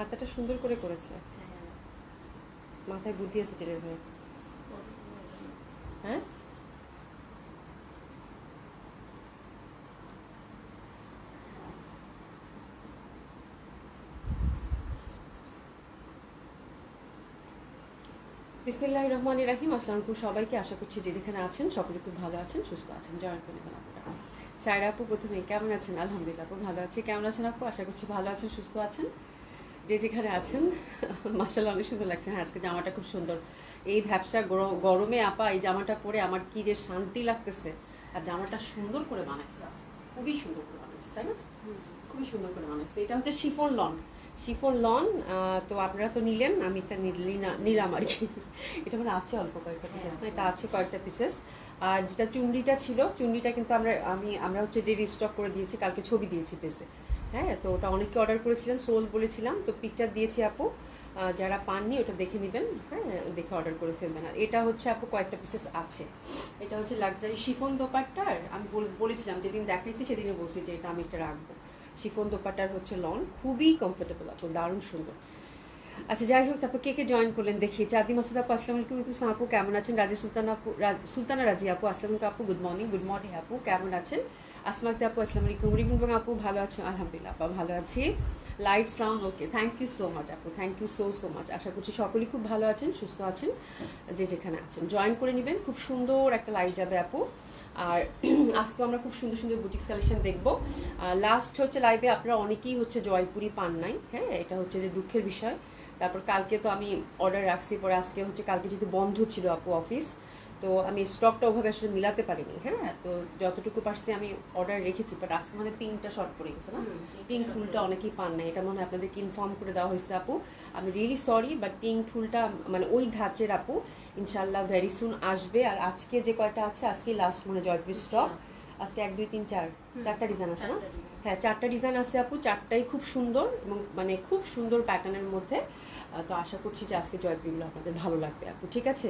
হাতাটা সুন্দর করে করেছে, মাথায় বুদ্ধি আছে টেলের ভাই। হ্যাঁ বিসমিল্লাহির রহমানির রহিম। আসসালামু আলাইকুম সবাইকে, আশা করছি যে যেখানে আছেন সকলে খুব ভালো আছেন, সুস্থ আছেন। জয়েন করে নেবেন আপনারা। সাইরা আপু প্রথমে কেমন আছেন? আলহামদুলিল্লাহ আপু ভালো আছি। কেমন আছেন আপু? আশা করছি ভালো আছেন, সুস্থ আছেন, যে যেখানে আছেন। মাশাআল্লাহ অনেক সুন্দর লাগছে। হ্যাঁ আজকে জামাটা খুব সুন্দর। এই ভ্যাবসা গরমে আপা এই জামাটা পরে আমার কি যে শান্তি লাগতেছে। আর জামাটা সুন্দর করে বানাইছে, খুবই সুন্দর করে বানাইছে, তাই না? খুবই সুন্দর করে বানাইছে। এটা হচ্ছে শিফন লন, শিফন লন। তো আপনারা তো নিলেন, আমি এটা নিলাম আর কি। এটা মানে আছে অল্প কয়েকটা পিসেস না, এটা আছে কয়েকটা পিসেস। আর যেটা চুনরিটা ছিল, চুনরিটা কিন্তু আমরা হচ্ছে যে রিস্টক করে দিয়েছি, কালকে ছবি দিয়েছি পেসে। হ্যাঁ তো ওটা অনেকে অর্ডার করেছিলেন, সোল বলেছিলাম, তো পিকচার দিয়েছি আপু। যারা পাননি ওটা দেখে নেবেন, হ্যাঁ দেখে অর্ডার করে ফেলবেন। আর এটা হচ্ছে আপু কয়েকটা পিসেস আছে। এটা হচ্ছে লাক্সারি শিফন দোপাট্টার, আমি বলেছিলাম যেদিন দেখাইছি সেদিনে বলছি যে এটা আমি একটা রাখবো। শিফন দোপাট্টার হচ্ছে লন, খুবই কমফোর্টেবল আপু, দারুণ সুন্দর। আচ্ছা যাই হোক, তারপর কে কে জয়েন করলেন দেখি। চাঁদি মাসুদ আপু আসসালামু আলাইকুম। ইসলাম আপু কেমন আছেন? রাজি সুলতানা আপু, সুলতানা রাজি আপু আসসালামু আলাইকুম আপু, গুড মর্নিং আপু, কেমন আছেন? আসমাকতে আপু আসসালামু আলাইকুম। রিগুন আপু ভালো আছেন? আলহামদুলিল্লাহ আপা ভালো আছি। Light sound okay, thank you so much আপু, থ্যাংক ইউ সো মাচ। আশা করছি সকলেই খুব ভালো আছেন, সুস্থ আছেন, যে যেখানে আছেন জয়েন করে নেবেন। খুব সুন্দর একটা লাইট যাবে আপু। আর আজকে আমরা খুব সুন্দর সুন্দর বুটিক্স কালেকশন দেখবো। লাস্ট হচ্ছে লাইভে আপনারা অনেকেই হচ্ছে জয়পুরি পান নাই, হ্যাঁ এটা হচ্ছে যে দুঃখের বিষয়। তারপর কালকে তো আমি অর্ডার রাখছি, পরে আজকে হচ্ছে, কালকে যেহেতু বন্ধ ছিল আপু অফিস, তো আমি স্টকটা ওভাবে আসলে মিলাতে পারিনি। হ্যাঁ তো যতটুকু পারছি আমি অর্ডার রেখেছি, বাট আজকে মানে পিঙ্কটা শর্ট পড়ে গেছে না, পিঙ্ক ফুলটা অনেকেই পান নাই, এটা মনে হয় আপনাদেরকে ইনফর্ম করে দেওয়া হয়েছে আপু। আমি রিয়েলি সরি, বাট পিঙ্ক ফুলটা মানে ওই ধাঁচের আপু ইনশাল্লাহ ভেরি সুন আসবে। আর আজকে যে কয়টা আছে, আজকে লাস্ট মানে জয়পুর স্টক। আজকে 1 2 3 4 চারটা ডিজাইন আছে না? হ্যাঁ চারটা ডিজাইন আছে আপু, চারটাই খুব সুন্দর এবং মানে খুব সুন্দর প্যাটার্নের মধ্যে। তো আশা করছি যে আজকে জয়পুরগুলো আপনাদের ভালো লাগবে আপু, ঠিক আছে?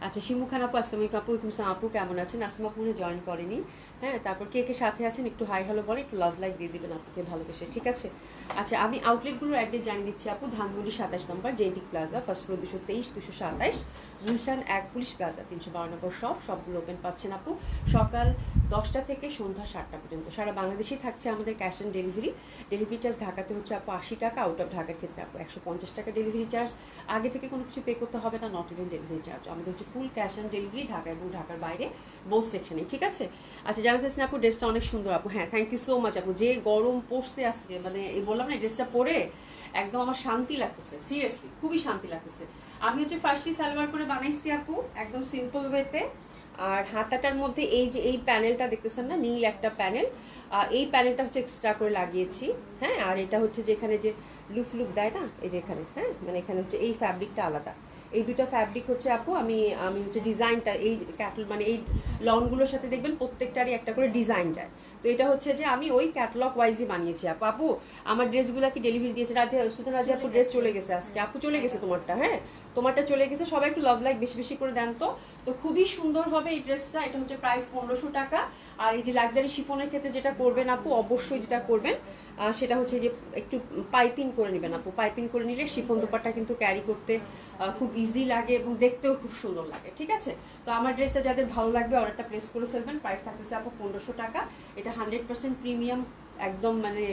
আচ্ছা শিমু খান আপু আসসালামু আলাইকুম আপু, ইসলাম আপু কেমন আছেন? আসমা আপু জয়েন করেনি। হ্যাঁ তারপর কে কে সাথে আছেন একটু হাই হ্যালো বলে, একটু লাভ লাইক দিয়ে দিবেন আপুকে ভালোবেসে, ঠিক আছে? আচ্ছা আমি আউটলেটগুলোর অ্যাড্রেস জানিয়ে দিচ্ছি আপু। Dhanmondi 27 number Genetic Plaza, first floor 223 227, Gulshan 1 Police Plaza 312 number shop. সবগুলো ওপেন পাচ্ছেন আপু সকাল 10টা থেকে সন্ধ্যা 7টা পর্যন্ত। সারা বাংলাদেশেই থাকছে আমাদের cash on delivery. Delivery charge ঢাকাতে হচ্ছে আপু 80 টাকা, আউট অফ ঢাকার ক্ষেত্রে আপু 150 টাকা ডেলিভারি চার্জ। আগে থেকে কোনো কিছু পে করতে হবে না, নট ইভেন ডেলিভারি চার্জ। আমাদের হচ্ছে full cash on delivery Dhaka এবং ঢাকার বাইরে বোথ সেকশনে, ঠিক আছে? আচ্ছা জানাতেছেন আপু ড্রেসটা অনেক সুন্দর আপু। হ্যাঁ থ্যাংক ইউ সো মাচ আপু। যে গরম পড়ছে আজকে, মানে এই বললাম না, ড্রেসটা পরে একদম আমার শান্তি লাগতেছে, সিরিয়াসলি খুবই শান্তি লাগতেছে। আমি হচ্ছে ফার্স্টলি সালোয়ার করে বানাইছি আপু, একদম সিম্পল ওয়েতে। আর হাতাটার মধ্যে এই যে এই প্যানেলটা দেখতেছেন না, নীল একটা প্যানেল, এই প্যানেলটা হচ্ছে এক্সট্রা করে লাগিয়েছি। হ্যাঁ আর এটা হচ্ছে যেখানে যে লুফ দেয় না, এই যে এখানে, হ্যাঁ মানে এখানে হচ্ছে এই ফ্যাব্রিকটা আলাদা। এই দুটো ফ্যাব্রিক হচ্ছে আপু আমি আমি হচ্ছে ডিজাইনটা এই মানে এই লনগুলোর সাথে দেখবেন প্রত্যেকটারই একটা করে ডিজাইন যায়। তো এটা হচ্ছে যে আমি ওই ক্যাটালগ ওয়াইজই বানিয়েছি আপু। আপু আমার ড্রেসগুলো কি ডেলিভারি দিয়েছে? সুতরাং রাজি আপু ড্রেস চলে গেছে আজকে আপু, চলে গেছে তোমারটা, হ্যাঁ তোমারটা চলে গেছে। সবাই একটু লাভ লাইক বেশি বেশি করে দেন তো। তো খুবই সুন্দর হবে এই ড্রেসটা। এটা হচ্ছে প্রাইস 1500 টাকা। আর এই যে লাক্সারি শিফনের ক্ষেত্রে যেটা করবেন আপু, অবশ্যই যেটা করবেন সেটা হচ্ছে যে একটু পাইপিং করে নেবেন আপু। পাইপিং করে নিলে শিফন দোপাট্টা কিন্তু ক্যারি করতে খুব ইজি লাগে এবং দেখতেও খুব সুন্দর লাগে, ঠিক আছে? তো আমার ড্রেসটা যাদের ভালো লাগবে অর্ডারটা প্লেস করে ফেলবেন। প্রাইস থাকতেছে আপু 1500 টাকা। এটা 100% প্রিমিয়াম, একদম মানে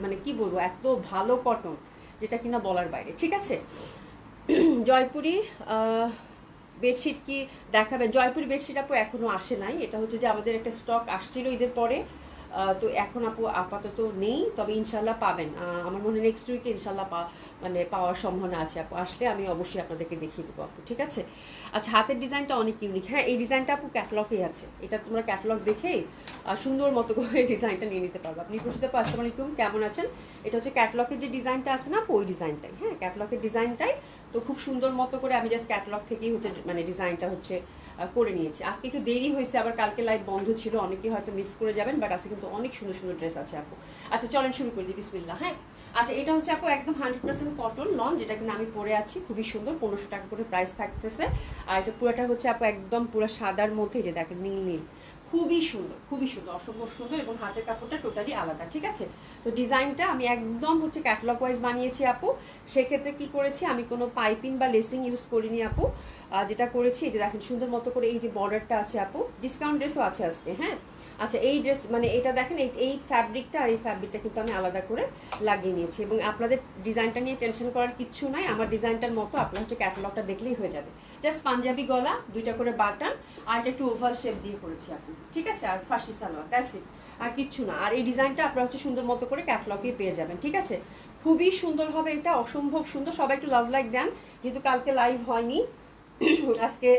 মানে কি বলবো, এত ভালো কটন যেটা কিনা বলার বাইরে, ঠিক আছে? জয়পুরি বেডশিট কি দেখাবেন? জয়পুরি বেডশিট আপু এখনো আসে নাই। এটা হচ্ছে যে আমাদের একটা স্টক আসছিল ঈদের পরে, তো এখন আপু আপাতত নেই, তবে ইনশাল্লাহ পাবেন। আমার মনে হয় নেক্সট উইকে ইনশাল্লাহ মানে পাওয়ার সম্ভাবনা আছে আপু। আসলে আমি অবশ্যই আপনাদেরকে দেখিয়ে দেবো আপু, ঠিক আছে? আচ্ছা হাতের ডিজাইনটা অনেক ইউনিক। হ্যাঁ এই ডিজাইনটা আপু ক্যাটালগেই আছে, এটা তোমরা ক্যাটালগ দেখেই সুন্দর মতো করে ডিজাইনটা নিয়ে নিতে পারবো আপনি। প্রসিদ্ধ আপু আসসালামু আলাইকুম, কেমন আছেন? এটা হচ্ছে ক্যাটালগের যে ডিজাইনটা আছে না আপু, ওই ডিজাইনটাই, হ্যাঁ ক্যাটালগের ডিজাইনটাই। তো খুব সুন্দর মতো করে আমি জাস্ট ক্যাটালগ থেকেই হচ্ছে মানে ডিজাইনটা হচ্ছে করে নিয়েছি। আজকে একটু দেরি হয়েছে, আবার কালকে লাইভ বন্ধ ছিল, অনেকেই হয়তো মিস করে যাবেন, বাট আজকে কিন্তু অনেক সুন্দর সুন্দর ড্রেস আছে আপু। আচ্ছা চলেন শুরু করি, বিসমিল্লাহ। হ্যাঁ আচ্ছা এটা হচ্ছে আপু একদম 100% কটন লন, যেটা কিনা আমি পরে আছি, খুবই সুন্দর। 1500 টাকা করে প্রাইস থাকতেছে। আর এটা পুরোটা হচ্ছে আপু একদম পুরো সাদার মধ্যে, যে দেখেন নীল নীল, খুবই সুন্দর, খুবই সুন্দর, অসম্ভব সুন্দর, এবং হাতের কাপড়টা টোটালি আলাদা, ঠিক আছে। তো ডিজাইনটা আমি একদম হচ্ছে ক্যাটালগ ওয়াইজ বানিয়েছি আপু। সেক্ষেত্রে কি করেছি, আমি কোনো পাইপিং বা লেসিং ইউজ করিনি আপু। যেটা করেছি এই যে দেখেন সুন্দর মতো করে এই যে বর্ডারটা আছে আপু, ডিসকাউন্ট ড্রেসও আছে আজকে, হ্যাঁ। আচ্ছা এই ড্রেস মানে এটা দেখেন এই ফ্যাব্রিকটা আর এই ফ্যাব্রিকটা কিন্তু আমি আলাদা করে লাগিয়ে নিয়েছি, এবং আপনাদের ডিজাইনটা নিয়ে টেনশন করার কিচ্ছু নাই। আমার ডিজাইনটার মতো আপনার হচ্ছে ক্যাটালগটা দেখলেই হয়ে যাবে। জাস্ট পাঞ্জাবি গলা, 2টা করে বাটন, আর এটা একটু ওভাল শেপ দিয়ে করেছি আপু, ঠিক আছে। আর ফার্সি সালোয়ার, দ্যাটস ইট, আর কিচ্ছু না। আর এই ডিজাইনটা আপনারা হচ্ছে সুন্দর মতো করে ক্যাটালগে পেয়ে যাবেন, ঠিক আছে। খুবই সুন্দর হবে এটা, অসম্ভব সুন্দর। সবাই একটু লাভ লাইক দেন, যেহেতু কালকে লাইভ হয়নি, আজকে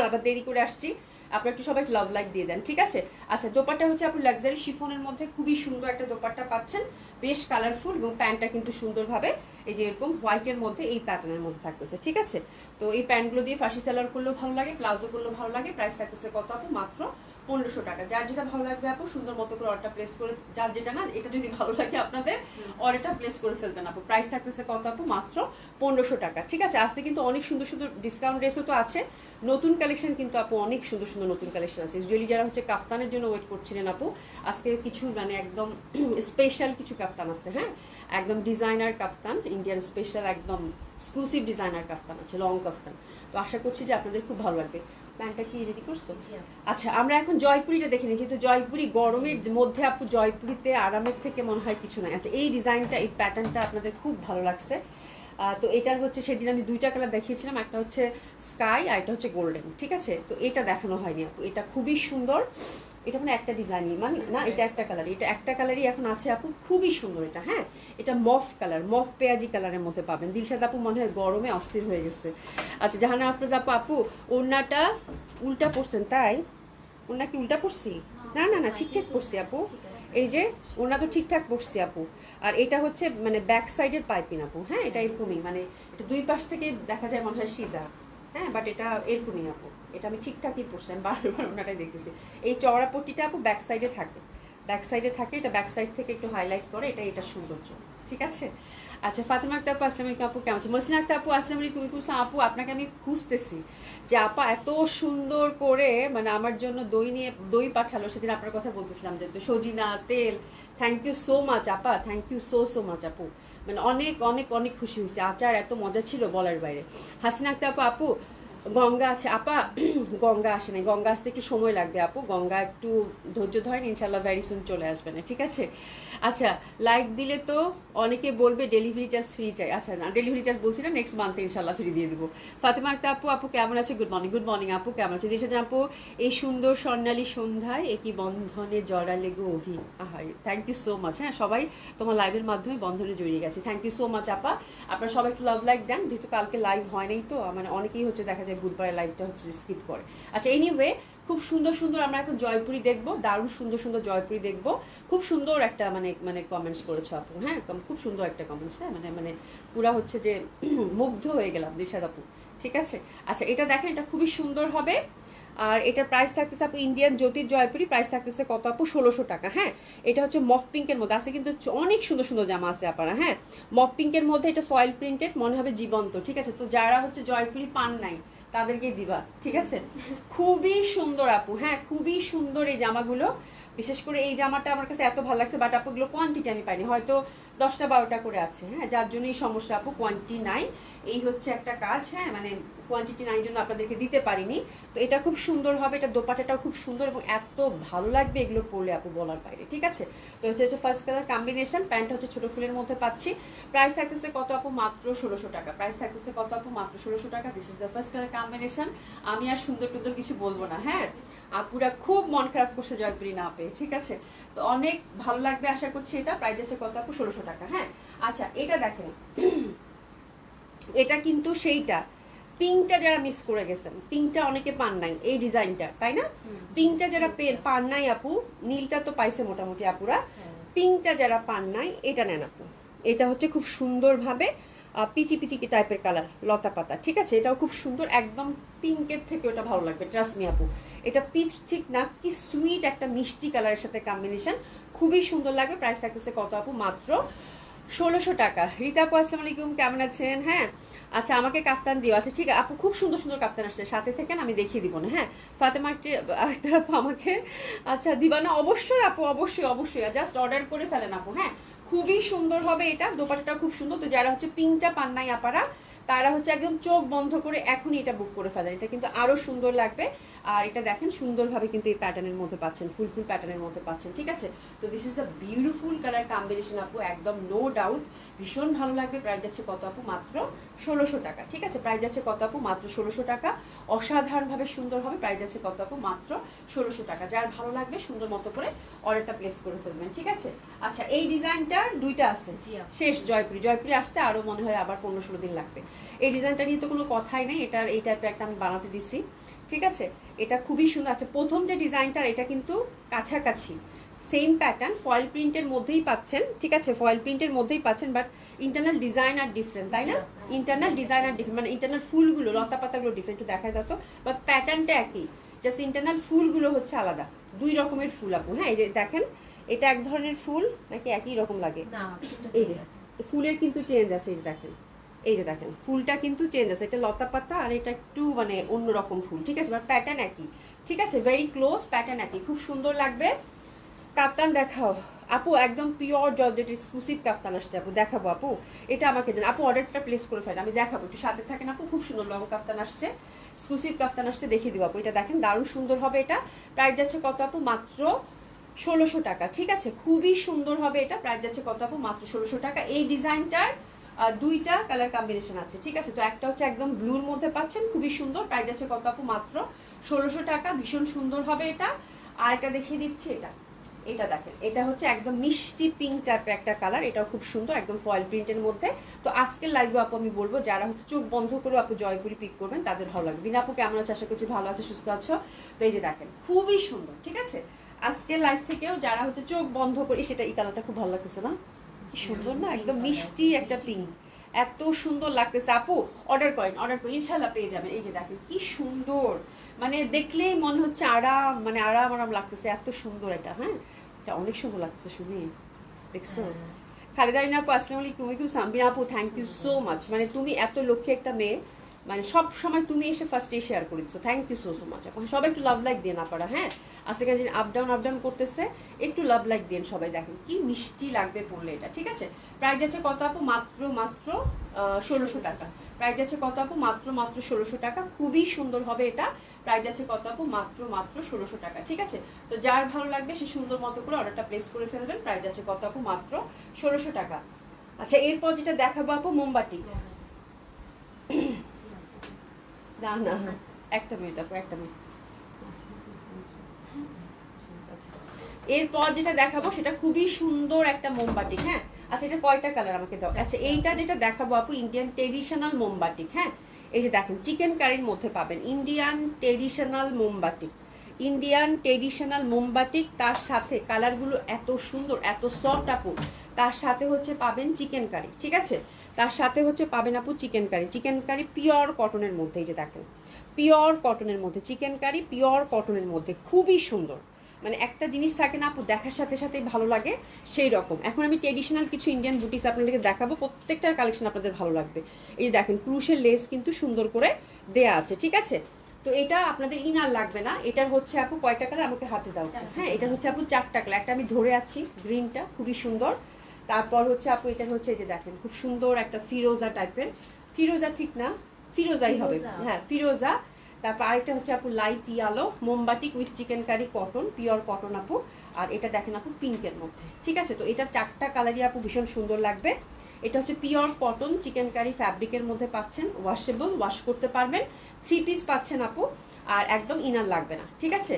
আবার দেরি করে আসছি, আপনারা একটু সবাই লাভ লাইক দিয়ে দেন, ঠিক আছে। আচ্ছা দোপাট্টা হচ্ছে আপনি লাক্সারি শিফনের মধ্যে খুবই সুন্দর একটা দোপাট্টা পাচ্ছেন, বেশ কালারফুল, এবং প্যান্টটা কিন্তু সুন্দরভাবে এই যে এরকম হোয়াইটের মধ্যে এই প্যাটার্নের মধ্যে থাকতেছে, ঠিক আছে। তো এই প্যান্টগুলো দিয়ে ফাঁসি সালোয়ার করলেও ভালো লাগে, প্লাজো করলেও ভালো লাগে। প্রাইস থাকতেছে কত আপু, মাত্র 1500 টাকা। যার যেটা ভালো লাগবে আপু সুন্দর মতো করে অর্ডারটা প্লেস করে, যার যেটা না এটা যদি ভালো লাগে আপনাদের অর্ডারটা প্লেস করে ফেলবেন আপু। প্রাইস থাকতেছে কত আপু, মাত্র 1500 টাকা, ঠিক আছে। আজকে কিন্তু অনেক সুন্দর সুন্দর ডিসকাউন্ট ড্রেসও তো আছে, নতুন কালেকশন কিন্তু আপু অনেক সুন্দর সুন্দর নতুন কালেকশন আছে। ইউজুয়ালি যারা হচ্ছে কাফতানের জন্য ওয়েট করছিলেন আপু, আজকে কিছু মানে একদম স্পেশাল কিছু কাফতান আছে, হ্যাঁ, একদম ডিজাইনার কাফতান, ইন্ডিয়ান স্পেশাল একদম এক্সক্লুসিভ ডিজাইনার কাফতান আছে, লং কাফতান। তো আশা করছি যে আপনাদের খুব ভালো লাগবে। প্যান্টটা কি রেডি করছো? আচ্ছা আমরা এখন জয়পুরিটা দেখে নিই, যেহেতু জয়পুরি গরমের মধ্যে আপু জয়পুরিতে আরামের থেকে মনে হয় কিছু নাই। আচ্ছা এই ডিজাইনটা, এই প্যাটার্নটা আপনাদের খুব ভালো লাগছে। তো এটার হচ্ছে সেদিন আমি 2টা কালার দেখিয়েছিলাম, একটা হচ্ছে স্কাই আর এটা হচ্ছে গোল্ডেন, ঠিক আছে। তো এটা দেখানো হয়নি আপু, এটা খুবই সুন্দর। এটা মানে একটা ডিজাইনই মানে না, এটা একটা কালারই, এটা একটা কালারই এখন আছে আপু, খুবই সুন্দর এটা, হ্যাঁ। এটা মফ কালার, মফ পেঁয়াজি কালারের মধ্যে পাবেন। দিলশাদ আপু মনে হয় গরমে অস্থির হয়ে গেছে। আচ্ছা জাহানা আফরোজ আপু, আপু ওড়নাটা উল্টা পড়ছেন তাই? ওড়না কি উল্টা পড়ছি? না না না, ঠিকঠাক পড়ছি আপু, এই যে ওড়না তো ঠিকঠাক পড়ছি আপু। আর এটা হচ্ছে মানে ব্যাক সাইডের পাইপিং আপু, হ্যাঁ, এটা এরকমই, মানে এটা 2 পাশ থেকে দেখা যায় মনে হয় সিধা, হ্যাঁ, বাট এটা এরকমই আপু, এটা আমি ঠিকঠাকই পড়ছি, আমি বারবার ওনাটাই দেখতেছি। এই চওড়া পট্টিটা আপু ব্যাক সাইডে থাকে, ব্যাক সাইডে থাকে, এটা ব্যাক সাইড থেকে একটু হাইলাইট করে, এটা সৌন্দর্য, ঠিক আছে। আচ্ছা ফাতেমা আক্তার আপু আসসালামু আলাইকুম, আপু কেমন আছে? মসলিনা আক্তার আপু আসসালামু আলাইকুম, আপু আপনাকে আমি খুঁজতেছি যে আপা এত সুন্দর করে মানে আমার জন্য দই পাঠালো, সেদিন আপনার কথা বলতেছিলাম যে সজিনা তেল, থ্যাংক ইউ সো মাচ আপা, থ্যাংক ইউ সো মাচ আপু, মানে অনেক অনেক অনেক খুশি হয়েছে। আচার এত মজা ছিল বলার বাইরে। হাসিনা আক্তার আপু, আপু গঙ্গা আছে আপা? গঙ্গা আসে নাই, গঙ্গা আসতে একটু সময় লাগবে আপু, গঙ্গা একটু ধৈর্য ধরেন, ইনশাল্লাহ ভেরি সুন চলে আসবে না, ঠিক আছে। আচ্ছা লাইক দিলে তো অনেকে বলবে ডেলিভারি চার্জ ফ্রি চাই। আচ্ছা না, ডেলিভারি চার্জ বলছি না, নেক্সট মান্থে ইনশাল্লাহ ফ্রি দিয়ে দেবো। ফাতেমা আক্তার আপু, আপু কেমন আছে? গুড মর্নিং আপু, কেমন আছে? দিশা আপু এই সুন্দর স্বর্ণালী সন্ধ্যায় একই বন্ধনে জড়ালে গো অভি, আহাই থ্যাংক ইউ সো মাচ, হ্যাঁ সবাই তোমার লাইভের মাধ্যমে বন্ধনে জড়িয়ে গেছে, থ্যাংক ইউ সো মাচ আপা। আপনারা সবাই একটু লাভ লাইক দেন, যেহেতু কালকে লাইভ হয় নাই, তো মানে অনেকেই হচ্ছে দেখা যায় বুধবারের লাইভটা হচ্ছে স্কিপ করে। আচ্ছা এনিওয়ে খুব সুন্দর সুন্দর আমরা এখন জয়পুরি দেখবো, দারুণ সুন্দর সুন্দর জয়পুরি দেখবো। খুব সুন্দর একটা মানে মানে কমেন্টস করেছো আপু, হ্যাঁ খুব সুন্দর একটা কমেন্টস, হ্যাঁ মানে মানে পুরা হচ্ছে যে মুগ্ধ হয়ে গেলাম দিশাদ আপু, ঠিক আছে। আচ্ছা এটা দেখেন, এটা খুবই সুন্দর হবে। আর এটার প্রাইস থাকতেছে আপু, ইন্ডিয়ান জ্যোতির জয়পুরি প্রাইস থাকতেছে কত আপু? 1600 টাকা, হ্যাঁ। এটা হচ্ছে মফ পিঙ্কের মধ্যে আছে, কিন্তু অনেক সুন্দর সুন্দর জামা আছে আপনারা, হ্যাঁ। মফ পিঙ্কের মধ্যে এটা ফয়েল প্রিন্টেড, মনে হবে জীবন্ত, ঠিক আছে। তো যারা হচ্ছে জয়পুরি পান নাই তাদেরকে দিবা, ঠিক আছে। খুবই সুন্দর আপু, হ্যাঁ খুবই সুন্দর এই জামাগুলো। বিশেষ করে এই জামাটা আমার কাছে এত ভালো লাগছে, বাট আপুগুলো কোয়ান্টিটি আমি পাইনি, হয়তো 10টা 12টা করে আছে, হ্যাঁ, যার জন্যই সমস্যা আপু, কোয়ান্টিটি নাই, এই হচ্ছে একটা কাজ, হ্যাঁ মানে কোয়ান্টিটি নাই জন্য আপনাদেরকে দিতে পারিনি। তো এটা খুব সুন্দর হবে, এটা দোপাটাটাও খুব সুন্দর, এবং এত ভালো লাগবে এগুলো পরলে আপু বলার বাইরে, ঠিক আছে। তো হচ্ছে ফার্স্ট কালার কম্বিনেশন, প্যান্টটা হচ্ছে ছোট ফুলের মধ্যে পাচ্ছি। প্রাইস থাকতেছে কত আপু? মাত্র 1600 টাকা। প্রাইস থাকতেছে কত আপু? মাত্র 1600 টাকা। This is the first colour combination. আমি আর সুন্দর টুন্দর কিছু বলবো না, হ্যাঁ আপুরা খুব মন খারাপ করছে জয়পুরি না পেয়ে, ঠিক আছে। তো অনেক ভালো লাগবে আশা করছি। এটা প্রাইস আছে কত আপু? 1600 টাকা, হ্যাঁ। আচ্ছা এটা দেখেন, এটা কিন্তু সেইটা পিঙ্কটা যারা মিস করে গেছেন, পিঙ্কটা অনেকে পান নাই এই ডিজাইনটা, তাই না? পিঙ্কটা যারা পান নাই আপু, নীলটা তো পাইছে মোটামুটি আপুরা, পিঙ্কটা যারা পান নাই এটা নেন আপু। এটা হচ্ছে খুব সুন্দরভাবে পিচি পিচি টাইপের কালার, লতা পাতা, ঠিক আছে। এটাও খুব সুন্দর, একদম পিঙ্কের থেকে ওটা ভালো লাগবে, ট্রাস্ট মি আপু। এটা পিচ ঠিক না, কি সুইট একটা মিষ্টি কালারের সাথে কম্বিনেশন, খুবই সুন্দর লাগবে। প্রাইস থাকতেছে কত আপু? মাত্র 1600 টাকা। রীতা আপু আসসালামু আলাইকুম, কেমন আছেন? হ্যাঁ আচ্ছা আমাকে কাফতান দিও। আচ্ছা ঠিক আছে আপু, খুব সুন্দর সুন্দর কাফতান আসছে, সাথে থেকে আমি দেখিয়ে দিব না। হ্যাঁ ফাতেমা আক্তার আপু আমাকে আচ্ছা দিবা না? অবশ্যই আপু, অবশ্যই অবশ্যই, জাস্ট অর্ডার করে ফেলেন আপু। হ্যাঁ খুবই সুন্দর হবে এটা, দোপাট্টাটা খুব সুন্দর। তো যারা হচ্ছে পিঙ্কটা পান নাই আপারা, তারা হচ্ছে একদম চোখ বন্ধ করে এখনই এটা বুক করে ফেলেন, এটা কিন্তু আরো সুন্দর লাগবে। আর এটা দেখেন সুন্দরভাবে কিন্তু এই প্যাটার্নের মধ্যে পাচ্ছেন, ফুল ফুল প্যাটার্নের মধ্যে পাচ্ছেন, ঠিক আছে। তো this is the beautiful colour combination আপু, একদম নো ডাউট ভীষণ ভালো লাগবে। প্রাইস যাচ্ছে কত আপু? মাত্র 1600 টাকা, ঠিক আছে। প্রাইস যাচ্ছে কত আপু? মাত্র 1600 টাকা। অসাধারণভাবে সুন্দর হবে। প্রাইস যাচ্ছে কত আপু? মাত্র 1600 টাকা। যার ভালো লাগবে সুন্দর মতো করে অর্ডারটা প্লেস করে ফেলবেন, ঠিক আছে। আচ্ছা এই ডিজাইনটার দুইটা আছে, শেষ জয়পুরি আসতে আরো মনে হয় আবার 15-16 দিন লাগবে। এই ডিজাইনটা নিয়ে তো কোনো কথাই নেই, এটার এই টাইপের একটা আমি বানাতে দিছি, ঠিক আছে। এটা খুবই সুন্দর। আচ্ছা প্রথম যে ডিজাইনটার, এটা কিন্তু কাছাকাছি সেম প্যাটার্ন, ফয়েল প্রিন্টের মধ্যেই পাচ্ছেন, ঠিক আছে। ফয়েল প্রিন্টের মধ্যেই পাচ্ছেন, but internal design are different, তাই না? ইন্টারনাল ডিজাইন আর ডিফারেন্ট, মানে ইন্টারনাল ফুলগুলো, লতা পাতাগুলো ডিফারেন্ট, একটু দেখা যেত, বাট প্যাটার্নটা একই, জাস্ট ইন্টারনাল ফুলগুলো হচ্ছে আলাদা। দুই রকমের ফুল আপু। হ্যাঁ এই যে দেখেন, এটা এক ধরনের ফুল নাকি একই রকম লাগে? এই যে ফুলের কিন্তু চেঞ্জ আছে, এই যে দেখেন, এই যে দেখেন ফুলটা কিন্তু চেঞ্জ আছে, এটা লতা পাতা আর এটা একটু মানে অন্যরকম ফুল, ঠিক আছে। বাট প্যাটার্ন একই, ঠিক আছে, ভেরি ক্লোজ, প্যাটার্ন একই, খুব সুন্দর লাগবে। কাপ্তান দেখাও আপু, একদম পিওর জর্জেট এক্সক্লুসিভ কাপ্তান আসছে আপু, দেখাবো আপু। এটা আমাকে দেন আপু, অর্ডারটা প্লেস করে ফেলেন, আমি দেখাবো, একটু সাথে থাকেন আপু। খুব সুন্দর লং কাপ্তান আসছে, এক্সক্লুসিভ কাপ্তান আসছে, দেখিয়ে দিব আপু। এটা দেখেন দারুণ সুন্দর হবে এটা। প্রাইস যাচ্ছে কত আপু? মাত্র 1600 টাকা, ঠিক আছে। খুবই সুন্দর হবে এটা। প্রাইস যাচ্ছে কত আপু? মাত্র 1600 টাকা। এই ডিজাইনটার দুইটা কালার কম্বিনেশন আছে, ঠিক আছে। তো একটা হচ্ছে একদম ব্লুর মধ্যে পাচ্ছেন, খুবই সুন্দর। প্রাইস যাচ্ছে কত আপু? মাত্র 1600 টাকা। ভীষণ সুন্দর হবে এটা। আর এটা দেখিয়ে দিচ্ছি, এটা এটা দেখেন, এটা হচ্ছে একদম মিষ্টি পিঙ্ক টাইপের একটা কালার, এটাও খুব সুন্দর, একদম ফয়েল প্রিন্টের মধ্যে। তো আজকের লাইভে আপু আমি বলবো, যারা হচ্ছে চোখ বন্ধ করে আপু জয়পুরি পিক করবেন তাদের ভালো লাগবে। বিনা আপু কেমন আছে? আশা করছি ভালো আছে, সুস্থ আছো। তো এই যে দেখেন খুবই সুন্দর, ঠিক আছে। আজকের লাইভ থেকেও যারা হচ্ছে চোখ বন্ধ করে, সেটা এই কালারটা খুব ভালো লাগতেছে না? কি সুন্দর না, একদম মিষ্টি একটা পিঙ্ক, এত সুন্দর লাগতেছে আপু। অর্ডার করেন, অর্ডার করেন, ইনশাল্লাহ পেয়ে যাবেন। এই যে দেখেন কি সুন্দর, মানে দেখলেই মনে হচ্ছে আরাম, মানে আরাম আরাম লাগতেছে, এত সুন্দর এটা। হ্যাঁ এটা অনেক সুন্দর লাগতেছে, শুনি দেখছো। খালেদা রিনা আপু আসসালামু আলাইকুম। ওয়ালাইকুম সালাম। বিনা আপু থ্যাংক ইউ সো মাচ, মানে তুমি এত লক্ষ্যে একটা মেয়ে, মানে সব সময় তুমি এসে ফার্স্টে শেয়ার করে দিচ্ছ, থ্যাংক ইউ সো মাচ। এখন সবাই একটু লাভ লাইক দিয়ে না পারা। হ্যাঁ আজকে দিন আপ ডাউন করতেছে, একটু লাভ লাইক দেন সবাই, দেখেন কি মিষ্টি লাগবে পড়লে এটা, ঠিক আছে। প্রাইস যাচ্ছে কত আপু? মাত্র 1600 টাকা। প্রাইস যাচ্ছে কত আপু? মাত্র 1600 টাকা। খুবই সুন্দর হবে এটা। প্রাইস যাচ্ছে কত আপু? মাত্র 1600 টাকা, ঠিক আছে। তো যার ভালো লাগবে সে সুন্দর মতো করে অর্ডারটা প্লেস করে ফেলবেন। প্রাইস যাচ্ছে কত আপু? মাত্র 1600 টাকা। আচ্ছা এরপর যেটা দেখাবো আপু, মোমবাতি। না না একটা মিনিট আপু, একটা মিনিট। এরপর যেটা দেখাবো সেটা খুবই সুন্দর একটা মোমবাতি। হ্যাঁ আচ্ছা এটা কয়টা কালার আমাকে দাও? আচ্ছা এইটা যেটা দেখাবো আপু, ইন্ডিয়ান ট্রেডিশনাল মোমবাতি। হ্যাঁ এই যে দেখেন চিকেন কারির মধ্যে পাবেন ইন্ডিয়ান ট্রেডিশনাল মোমবাতি, ইন্ডিয়ান ট্রেডিশনাল মোমবাতি। তার সাথে কালারগুলো এত সুন্দর, এত সফট আপু। তার সাথে হচ্ছে পাবেন চিকেন কারি, ঠিক আছে। তার সাথে হচ্ছে পাবেন আপু chikankari, chikankari pure কটনের মধ্যে। এই যে দেখেন পিওর কটনের মধ্যে চিকেন কারি, পিওর কটনের মধ্যে, খুবই সুন্দর। মানে একটা জিনিস থাকে না আপু, দেখার সাথে সাথেই ভালো লাগে, সেই রকম। এখন আমি ট্রেডিশনাল কিছু ইন্ডিয়ান বুটিক্স আপনাদেরকে দেখাবো, প্রত্যেকটার কালেকশন আপনাদের ভালো লাগবে। এই যে দেখেন ক্রুশের লেস কিন্তু সুন্দর করে দেয়া আছে, ঠিক আছে। তো এটা আপনাদের ইনার লাগবে না। এটার হচ্ছে আপু কয়টা কালার আমাকে হাতে দাও? হ্যাঁ এটা হচ্ছে আপু 4টা কালার, একটা আমি ধরে আছি গ্রিনটা, খুবই সুন্দর। তারপর হচ্ছে আপু এটা হচ্ছে, এই যে দেখেন খুব সুন্দর একটা ফিরোজা টাইপের, ফিরোজা ঠিক না, ফিরোজাই হবে, হ্যাঁ ফিরোজা। তারপর আরেকটা হচ্ছে আপু লাইট ইয়ালো মোমবাতি with chikankari cotton, pure cotton আপু। আর এটা দেখেন আপু পিঙ্কের মধ্যে, ঠিক আছে। তো এটা 4টা কালারই আপু ভীষণ সুন্দর লাগবে। এটা হচ্ছে পিওর কটন চিকেন কারি ফ্যাব্রিকের মধ্যে পাচ্ছেন, ওয়াশেবল, ওয়াশ করতে পারবেন। 3 পিস পাচ্ছেন আপু, আর একদম ইনার লাগবে না, ঠিক আছে।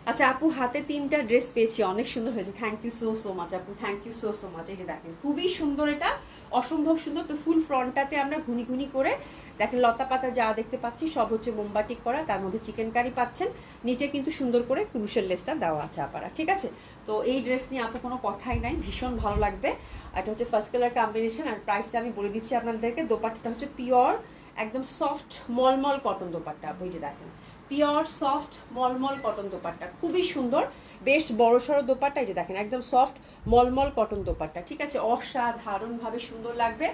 আচ্ছা আপু হাতে 3টা ড্রেস পেয়েছি, অনেক সুন্দর হয়েছে, থ্যাংক ইউ সো মাচ আপু, থ্যাংক ইউ সো মাচ। এই যে দেখেন খুবই সুন্দর, এটা অসম্ভব সুন্দর। তো ফুল ফ্রন্টটাতে আমরা ঘুনি ঘুনি করে দেখেন লতা পাতা যা দেখতে পাচ্ছি সব হচ্ছে মোমবাটিক করা, তার মধ্যে চিকেন কারি পাচ্ছেন, নিচে কিন্তু সুন্দর করে ক্রুশের লেসটা দেওয়া আছে আপারা, ঠিক আছে। তো এই ড্রেস নিয়ে আপু কোনো কথাই নাই, ভীষণ ভালো লাগবে। এটা হচ্ছে ফার্স্ট কালার কম্বিনেশন। আর প্রাইসটা আমি বলে দিচ্ছি আপনাদেরকে। দোপাট্টাটা হচ্ছে পিওর একদম সফট মলমল কটন দোপাট্টা আপু, এই যে দেখেন পিওর সফট মলমল কটন দোপাট্টা, খুবই সুন্দর, বেশ বড় সড়ো দোপাট্টা। এই যে দেখেন একদম সফট মলমল কটন দোপাট্টা, ঠিক আছে। অসাধারণভাবে সুন্দর লাগবে,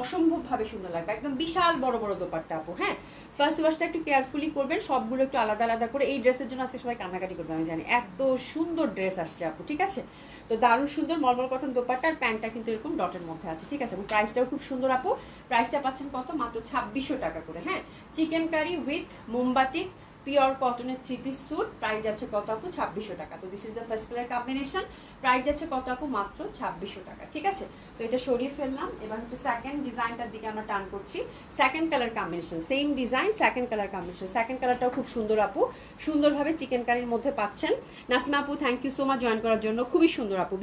অসম্ভবভাবে সুন্দর লাগবে, একদম বিশাল বড় বড় দোপাট্টা আপু। হ্যাঁ, ফার্স্ট ওয়াশটা একটু কেয়ারফুলি করবেন, সবগুলো একটু আলাদা আলাদা করে। এই ড্রেসের জন্য আজকে সবাই কান্নাকাটি করবে আমি জানি, এত সুন্দর ড্রেস আসছে আপু। ঠিক আছে, তো দারুণ সুন্দর মলমল কটন দোপাট্টা, আর প্যান্টটা কিন্তু এরকম ডটের মধ্যে আছে। ঠিক আছে, এবং প্রাইসটাও খুব সুন্দর আপু। প্রাইসটা পাচ্ছেন কত? মাত্র 2600 টাকা করে। হ্যাঁ, চিকেন কারি উইথ মোমবাটিক পিওর কটনের 3 পিস স্যুট, প্রাইস যাচ্ছে কত আপু? 2600 টাকা। তো this is the first colour combination, price যাচ্ছে কত আপু? মাত্র 2600 টাকা। ঠিক আছে, তো এটা সরিয়ে ফেললাম। এবার হচ্ছে সেকেন্ড ডিজাইনটার দিকে আমরা টার্ন করছি। Second colour combination, same design, second colour combination. Second কালারটাও খুব সুন্দর আপু, সুন্দরভাবে চিকেন কারির মধ্যে পাচ্ছেন। নাসিমা আপু thank you so much join করার জন্য, খুবই সুন্দর আপু।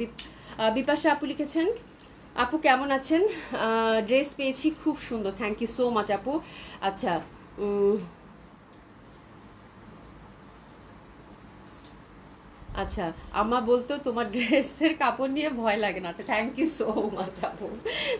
বিপাশা আপু লিখেছেন, আপু কেমন আছেন? ড্রেস পেয়েছি, খুব সুন্দর, থ্যাংক ইউ সো মাচ আপু। আচ্ছা, আচ্ছা আমা বলতো তোমার ড্রেসের কাপড় নিয়ে ভয় লাগে না। আচ্ছা, থ্যাংক ইউ সো মাচ আপু,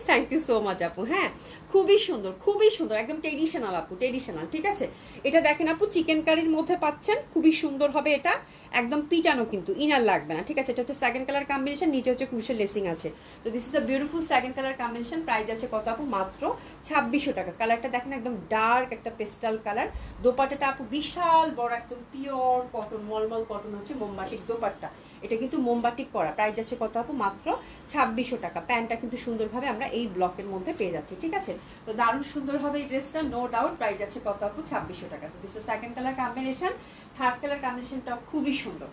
থ্যাংক ইউ সো মাচ আপু। হ্যাঁ, খুবই সুন্দর, খুবই সুন্দর, একদম ট্রেডিশনাল আপু, ট্রেডিশনাল। ঠিক আছে, এটা দেখেন আপু, চিকেন কারির মধ্যে পাচ্ছেন, খুবই সুন্দর হবে এটা, একদম পিটানো, কিন্তু ইনার লাগবে না। ঠিক আছে, এটা হচ্ছে সেকেন্ড কালার কম্বিনেশন, নিচে হচ্ছে ক্রুশের লেসিং আছে। তো this is the beautiful second colour combination, price আছে কত আপু? মাত্র 2600 টাকা। কালারটা দেখেন, একদম ডার্ক একটা পেস্টাল কালার। দোপাট্টাটা আপু বিশাল বড়, একদম পিওর কটন, মলমল কটন হচ্ছে মোমবাটিক দোপাট্টা। এটা কিন্তু মোমবাটিক করা, প্রাইস যাচ্ছে কত আপু? মাত্র 2600 টাকা। প্যান্টটা কিন্তু সুন্দরভাবে আমরা এই ব্লকের মধ্যে পেয়ে যাচ্ছি। ঠিক আছে, তো দারুণ সুন্দর হবে এই ড্রেসটা, নো ডাউট। প্রাইস যাচ্ছে কত আপু? 2600 টাকা। তো this is second colour combination. Third colour কম্বিনেশনটা খুবই সুন্দর।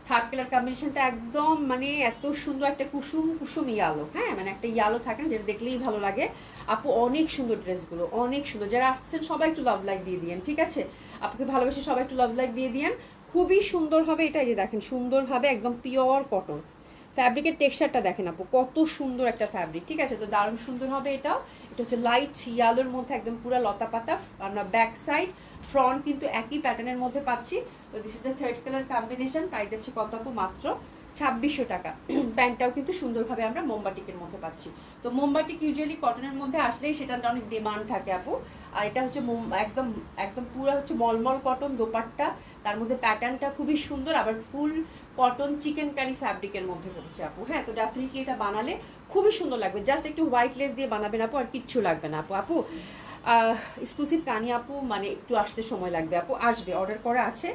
থার্ড কালার কম্বিনেশনটা একদম মানে এত সুন্দর, একটা কুসুম কুসুম ইয়ালো। হ্যাঁ, মানে একটা ইয়ালো থাকে না, যেটা দেখলেই ভালো লাগে আপু। অনেক সুন্দর ড্রেসগুলো, অনেক সুন্দর। যারা আসছেন সবাই একটু লাভ লাইক দিয়ে দিয়েন। ঠিক আছে, আপুকে ভালোবেসে সবাই একটু লাভ লাইক দিয়ে দিয়েন। খুবই সুন্দর হবে এটা। এই যে দেখেন, সুন্দরভাবে একদম পিওর কটন ফ্যাব্রিকের টেক্সচারটা দেখেন আপু, কত সুন্দর একটা ফ্যাব্রিক। ঠিক আছে, তো দারুণ সুন্দর হবে এটাও। এটা হচ্ছে লাইট ইয়ালোর মধ্যে একদম পুরো লতা পাতা। আমরা ব্যাক সাইড ফ্রন্ট কিন্তু একই প্যাটার্নের মধ্যে পাচ্ছি। তো this is the third colour combination, price যাচ্ছে কত আপু? মাত্র 2600 টাকা। প্যান্টটাও কিন্তু সুন্দরভাবে আমরা মোমবাটিকের মধ্যে পাচ্ছি। তো মোমবাটিক ইউজুয়ালি কটনের মধ্যে আসলেই সেটার অনেক ডিমান্ড থাকে আপু। আর এটা হচ্ছে একদম একদম পুরো হচ্ছে মলমল কটন দোপাট্টা, তার মধ্যে প্যাটার্নটা খুবই সুন্দর, আবার ফুল কটন চিকেন কারি ফ্যাব্রিকের মধ্যে পড়ছে আপু। হ্যাঁ, তো ডেফিনেটলি এটা বানালে খুবই সুন্দর লাগবে। জাস্ট একটু হোয়াইট লেস দিয়ে বানাবেন আপু, আর কিচ্ছু লাগবে না আপু। আপু এক্সক্লুসিভ কানি আপু, মানে একটু আসতে সময় লাগবে আপু, আসবে, অর্ডার করা আছে,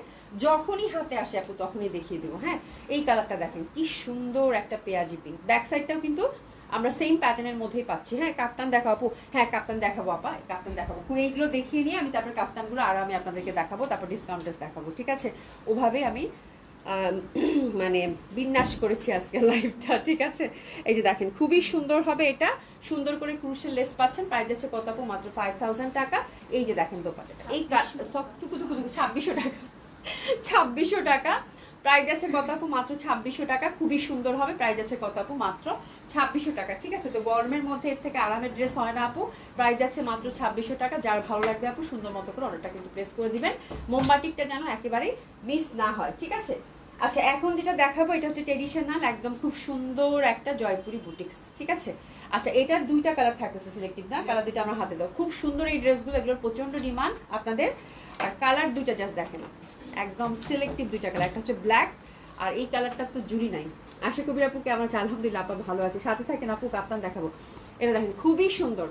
যখনই হাতে আসে আপু তখনই দেখিয়ে দেবো। হ্যাঁ, এই কালারটা দেখেন কি সুন্দর একটা পেঁয়াজি পিঙ্ক। ব্যাক সাইডটাও কিন্তু আমরা সেম প্যাটার্নের মধ্যেই পাচ্ছি। হ্যাঁ, কাপ্তান দেখাবো আপু, হ্যাঁ কাপ্তান দেখাবো আপা, কাপ্তান দেখাবো। এইগুলো দেখিয়ে নিয়ে আমি তারপর কাপ্তানগুলো আরামে আপনাদেরকে দেখাবো, তারপর ডিসকাউন্টেস দেখাবো। ঠিক আছে, ওভাবে আমি মানে বিন্যাস করেছি আজকে লাইভটা। ঠিক আছে, এই যে দেখেন খুবই সুন্দর হবে এটা, সুন্দর করে ক্রুশের লেস পাচ্ছেন। প্রাইস যাচ্ছে কত আপু? মাত্র 5000 টাকা। এই যে দেখেন দোপাট্টা, এই 2600 টাকা, 2600 টাকা। প্রাইস যাচ্ছে কত আপু? মাত্র 2600 টাকা। খুবই সুন্দর হবে, প্রাইস যাচ্ছে কত আপু? মাত্র 2600 টাকা। ঠিক আছে, তো গরমের মধ্যে এর থেকে আরামের ড্রেস হয় না আপু। প্রাইস যাচ্ছে মাত্র 2600 টাকা। যার ভালো লাগবে আপু সুন্দর মতো করে অর্ডারটা কিন্তু প্রেস করে দিবেন। মোমবাটিকটা যেন একেবারেই মিস না হয়। ঠিক আছে, আচ্ছা এখন যেটা দেখাবো এটা হচ্ছে ট্রেডিশনাল, একদম খুব সুন্দর একটা জয়পুরি বুটিক্স। ঠিক আছে, আচ্ছা এটার দুইটা কালার থাকতেছে সিলেক্টিভ না, কালার দুইটা আমরা হাতে দাও। খুব সুন্দর এই ড্রেসগুলো, এগুলোর প্রচন্ড ডিমান্ড আপনাদের। আর কালার দুইটা জাস্ট দেখেন, একদম সিলেক্টিভ দুইটা কালার, একটা হচ্ছে ব্ল্যাক, আর এই কালারটা তো জুড়ি নাই। আশা কবির আপু কেমন আছে? আলহামদুলিল্লাহ আপা ভালো আছে, সাথে থাকেন আপু, কাপ্তান দেখাবো। এটা দেখেন খুবই সুন্দর।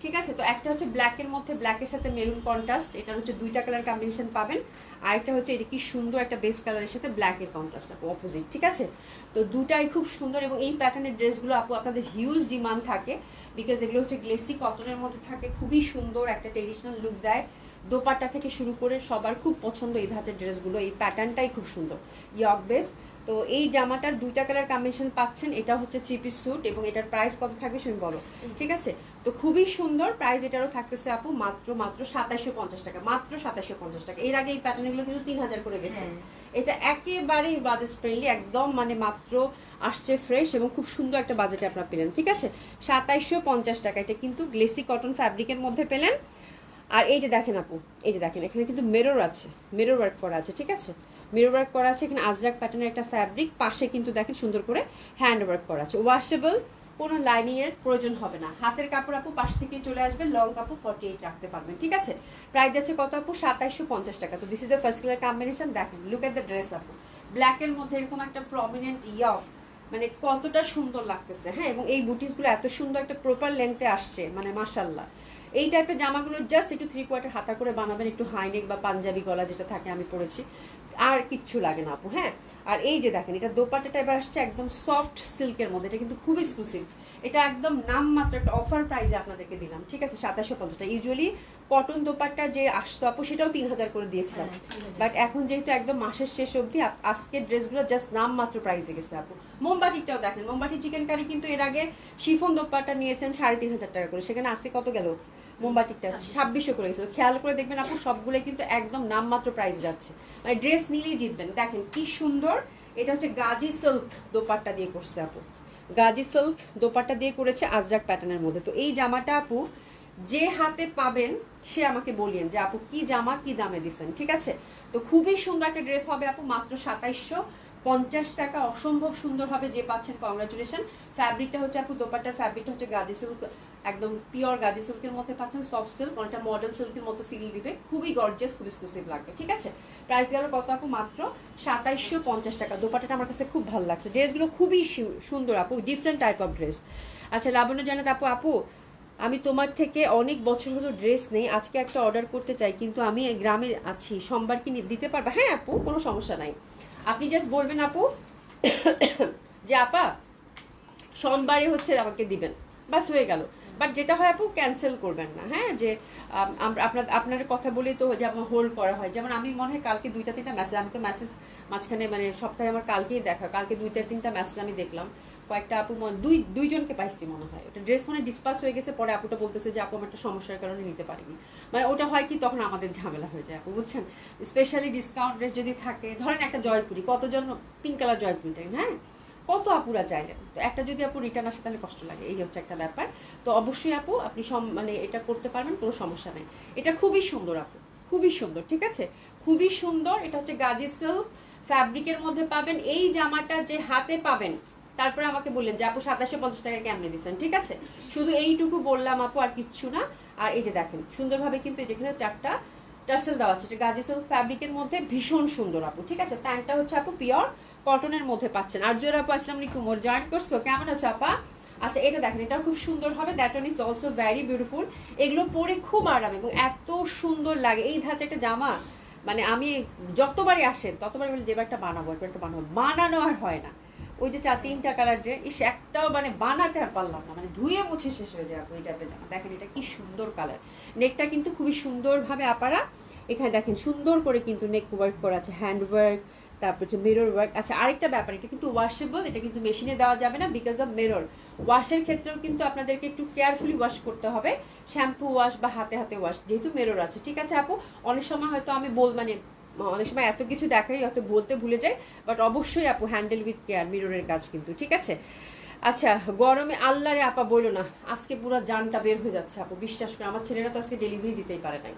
ঠিক আছে, তো একটা হচ্ছে ব্ল্যাকের মধ্যে ব্ল্যাকের সাথে মেরুন কন্ট্রাস্ট, এটা হচ্ছে দুইটা কালার কম্বিনেশন পাবেন। আর একটা হচ্ছে এটা কি সুন্দর একটা বেস কালারের সাথে ব্ল্যাকের কন্ট্রাস্ট আপু, অপোজিট। ঠিক আছে, তো দুটাই খুব সুন্দর, এবং এই প্যাটার্নের ড্রেসগুলো আপু আপনাদের হিউজ ডিমান্ড থাকে, বিকজ এগুলো হচ্ছে গ্লেসি কটনের মধ্যে থাকে, খুবই সুন্দর একটা ট্রেডিশনাল লুক দেয়। দোপাট্টা থেকে শুরু করে সবার খুব পছন্দ এই ধাঁচের ড্রেসগুলো, এই প্যাটার্নটাই খুব সুন্দর, ইয়ক বেস। তো এই জামাটার দুইটা কালার কম্বিনেশন পাচ্ছেন। এটা হচ্ছে 3 পিস স্যুট, এবং এটার প্রাইস কত থাকবে শুনে বলো। ঠিক আছে, তো খুবই সুন্দর প্রাইস এটারও থাকতেছে আপু, মাত্র 2750 টাকা, মাত্র 2750 টাকা। এর আগে এই প্যাটার্নগুলো কিন্তু 3000 করে গেছে। এটা একেবারেই বাজেট ফ্রেন্ডলি, একদম মানে মাত্র আসছে ফ্রেশ, এবং খুব সুন্দর একটা বাজেটে আপনারা পেলেন। ঠিক আছে, 2750 টাকা। এটা কিন্তু গ্লেসি কটন ফ্যাব্রিকের মধ্যে পেলেন। আর এই যে দেখেন আপু, এই যে দেখেন এখানে কিন্তু মিরর আছে, মিরর ওয়ার্ক করা আছে। ঠিক আছে, মিরর ওয়ার্ক করা আছে, এখানে আজরাক প্যাটার্নের একটা ফ্যাব্রিক, পাশে কিন্তু দেখেন সুন্দর করে হ্যান্ড ওয়ার্ক করা আছে। ওয়াশেবল, কোনো লাইনিং এর প্রয়োজন হবে না। হাতের কাপড় আপু পাশ থেকে চলে আসবে, লং কাপড় 48 রাখতে পারবেন। ঠিক আছে, প্রাইস যাচ্ছে কত আপু? 2750 টাকা। তো this is the first colour combination. দেখেন, লুক এট দ্য ড্রেস আপু, ব্ল্যাকের মধ্যে এরকম একটা প্রমিনেন্ট ইয়ক, মানে কতটা সুন্দর লাগতেছে, হ্যাঁ। এবং এই বুটিসগুলো এত সুন্দর একটা প্রপার লেন্থে আসছে, মানে মাশাল্লাহ। এই টাইপের জামাগুলো জাস্ট একটু 3/4 হাতা করে বানাবেন, একটু হাইনেক বা পাঞ্জাবি গলা যেটা থাকে আমি পরেছি, আর কিচ্ছু লাগে না আপু, হ্যাঁ। আর এই যে দেখেন, এটা দোপাট্টাটা এবার আসছে একদম সফট সিল্কের মধ্যে, এটা কিন্তু খুব এক্সক্লুসিভ। এটা একদম নামমাত্র একটা অফার প্রাইসে আপনাদেরকে দিলাম, ঠিক আছে, 2750 টাকা। ইউজুয়ালি কটন দোপাট্টা যে আসতো আপু সেটাও 3000 করে দিয়েছিলাম, বাট এখন যেহেতু একদম মাসের শেষ অবধি আজকের ড্রেসগুলো জাস্ট নামমাত্র প্রাইসে গেছে আপু। মোমবাটিটাও দেখেন, মোমবাটি চিকেন কারি কিন্তু এর আগে শিফন দোপাট্টা নিয়েছেন 3500 টাকা করে, সেখানে আজকে কত গেল মোমবাটিকটা 2600 করে গেছিল। খেয়াল করে দেখবেন আপু, সবগুলো কিন্তু একদম নামমাত্র প্রাইস যাচ্ছে, মানে ড্রেস নিলেই জিতবেন। দেখেন কি সুন্দর, এটা হচ্ছে গাজি সিল্ক দোপাট্টা দিয়ে করছে আপু, গাজি সিল্ক দোপাট্টা দিয়ে করেছে আজরাক প্যাটার্নের মধ্যে। তো এই জামাটা আপু যে হাতে পাবেন সে আমাকে বলিয়েন যে আপু কি জামা কি দামে দিচ্ছেন, ঠিক আছে। তো খুবই সুন্দর একটা ড্রেস হবে আপু, মাত্র 2750 টাকা, অসম্ভব সুন্দর হবে। যে পাচ্ছেন কংগ্রাচুলেশন। ফ্যাব্রিকটা হচ্ছে আপু, দোপাট্টার ফ্যাব্রিকটা হচ্ছে গাজি সিল্ক, একদম পিওর গাজি সিল্কের মধ্যে পাচ্ছেন, সফট সিল্ক, অনেকটা মডেল সিল্কের মতো ফিল দিবে, খুবই গর্জিয়াস, খুব এক্সক্লুসিভ লাগবে, ঠিক আছে। প্রাইস গেল কত আপু, মাত্র 2750 টাকা। দোপাট্টাটা আমার কাছে খুব ভালো লাগছে, ড্রেসগুলো খুবই সুন্দর আপু, ডিফারেন্ট টাইপ অফ ড্রেস। আচ্ছা লাবণ্য জানাত আপু, আপু আমি তোমার থেকে অনেক বছর হলো ড্রেস নেই, আজকে একটা অর্ডার করতে চাই, কিন্তু আমি গ্রামে আছি, সোমবার কি দিতে পারবে? হ্যাঁ আপু, কোনো সমস্যা নাই, আপনি জাস্ট বলবেন আপু যে আপা সোমবারে হচ্ছে আমাকে দিবেন, বাস হয়ে গেল। বাট যেটা হয় আপু, ক্যান্সেল করবেন না, হ্যাঁ, যে আপনার কথা বলে তো যেমন হোল্ড করা হয়। যেমন আমি মনে হয় কালকে 2-3টা মেসেজ, আমি তো মেসেজ মাঝখানে মানে সপ্তাহে আমার কালকেই দেখা, কালকে 2-3টা মেসেজ আমি দেখলাম, কয়েকটা আপু দুইজনকে পাইছি মনে হয়। ওটা ড্রেস মানে ডিসপাস হয়ে গেছে, পরে আপুটা বলতেছে যে আপু আমার একটা সমস্যার কারণে নিতে পারিনি, মানে ওটা হয় কি তখন আমাদের ঝামেলা হয়ে যায় আপু, বুঝছেন। স্পেশালি ডিসকাউন্ট ড্রেস যদি থাকে, ধরেন একটা জয়পুরি, কতজন পিঙ্ক কালার জয়পুরিটা, হ্যাঁ, কত আপুরা চাইলেন, তো একটা যদি আপু রিটার্ন আসে তাহলে কষ্ট লাগে, এই হচ্ছে একটা ব্যাপার। তো অবশ্যই আপু আপনি মানে এটা করতে পারবেন, কোনো সমস্যা নেই। এটা খুবই সুন্দর আপু, খুবই সুন্দর, ঠিক আছে, খুবই সুন্দর। এটা হচ্ছে গাজি সিল্ক ফ্যাব্রিকের মধ্যে পাবেন। এই জামাটা যে হাতে পাবেন তারপরে আমাকে বললেন যে আপু 2750 টাকা কেমনে দিচ্ছেন, ঠিক আছে, শুধু এইটুকু বললাম আপু, আর কিচ্ছু না। আর এই যে দেখেন সুন্দরভাবে কিন্তু যেখানে 4টা টার্সেল দেওয়া আছে, এটা গাজি সিল্ক ফ্যাব্রিকের মধ্যে ভীষণ সুন্দর আপু, ঠিক আছে। প্যান্টটা হচ্ছে আপু পিওর কটনের মধ্যে পাচ্ছেন। আর জোর আপু আসসালামু আলাইকুম, ওর জয়েন করছো, কেমন আছো আপা? আচ্ছা এটা দেখেন, এটা খুব সুন্দর হবে, that one is also very beautiful. এগুলো পরে খুব আরাম এবং এত সুন্দর লাগে। এই ধাঁচে একটা জামা মানে আমি যতবারই আসেন ততবারই বলি যে এবারটা বানাবো, এবারটা বানাবো, বানানো আর হয় না। ওই যে 3টা কালার যে ইস, একটাও মানে বানাতে আর পারলাম না, মানে ধুয়ে মুছে শেষ হয়ে যায় আপু এই টাইপের জামা। দেখেন এটা কি সুন্দর কালার, নেকটা কিন্তু খুবই সুন্দরভাবে আপারা এখানে দেখেন সুন্দর করে কিন্তু নেক ওয়ার্ক করা আছে, হ্যান্ড ওয়ার্ক, তারপর হচ্ছে মিরর ওয়ার্ক। আচ্ছা আরেকটা ব্যাপার, এটা কিন্তু ওয়াশেবল, এটা কিন্তু মেশিনে দেওয়া যাবে না বিকজ অফ মিরর। ওয়াশের ক্ষেত্রেও কিন্তু আপনাদেরকে একটু কেয়ারফুলি ওয়াশ করতে হবে, শ্যাম্পু ওয়াশ বা হাতে হাতে ওয়াশ, যেহেতু মিরর আছে, ঠিক আছে আপু। অনেক সময় হয়তো আমি মানে অনেক সময় এত কিছু দেখাই হয়তো বলতে ভুলে যাই, বাট অবশ্যই আপু হ্যান্ডেল উইথ কেয়ার, মিররের কাজ কিন্তু, ঠিক আছে। আচ্ছা গরমে আল্লাহরে আপা বললো না, আজকে পুরো জানটা বের হয়ে যাচ্ছে আপু, বিশ্বাস করে আমার ছেলেরা তো আজকে ডেলিভারি দিতেই পারে নাই,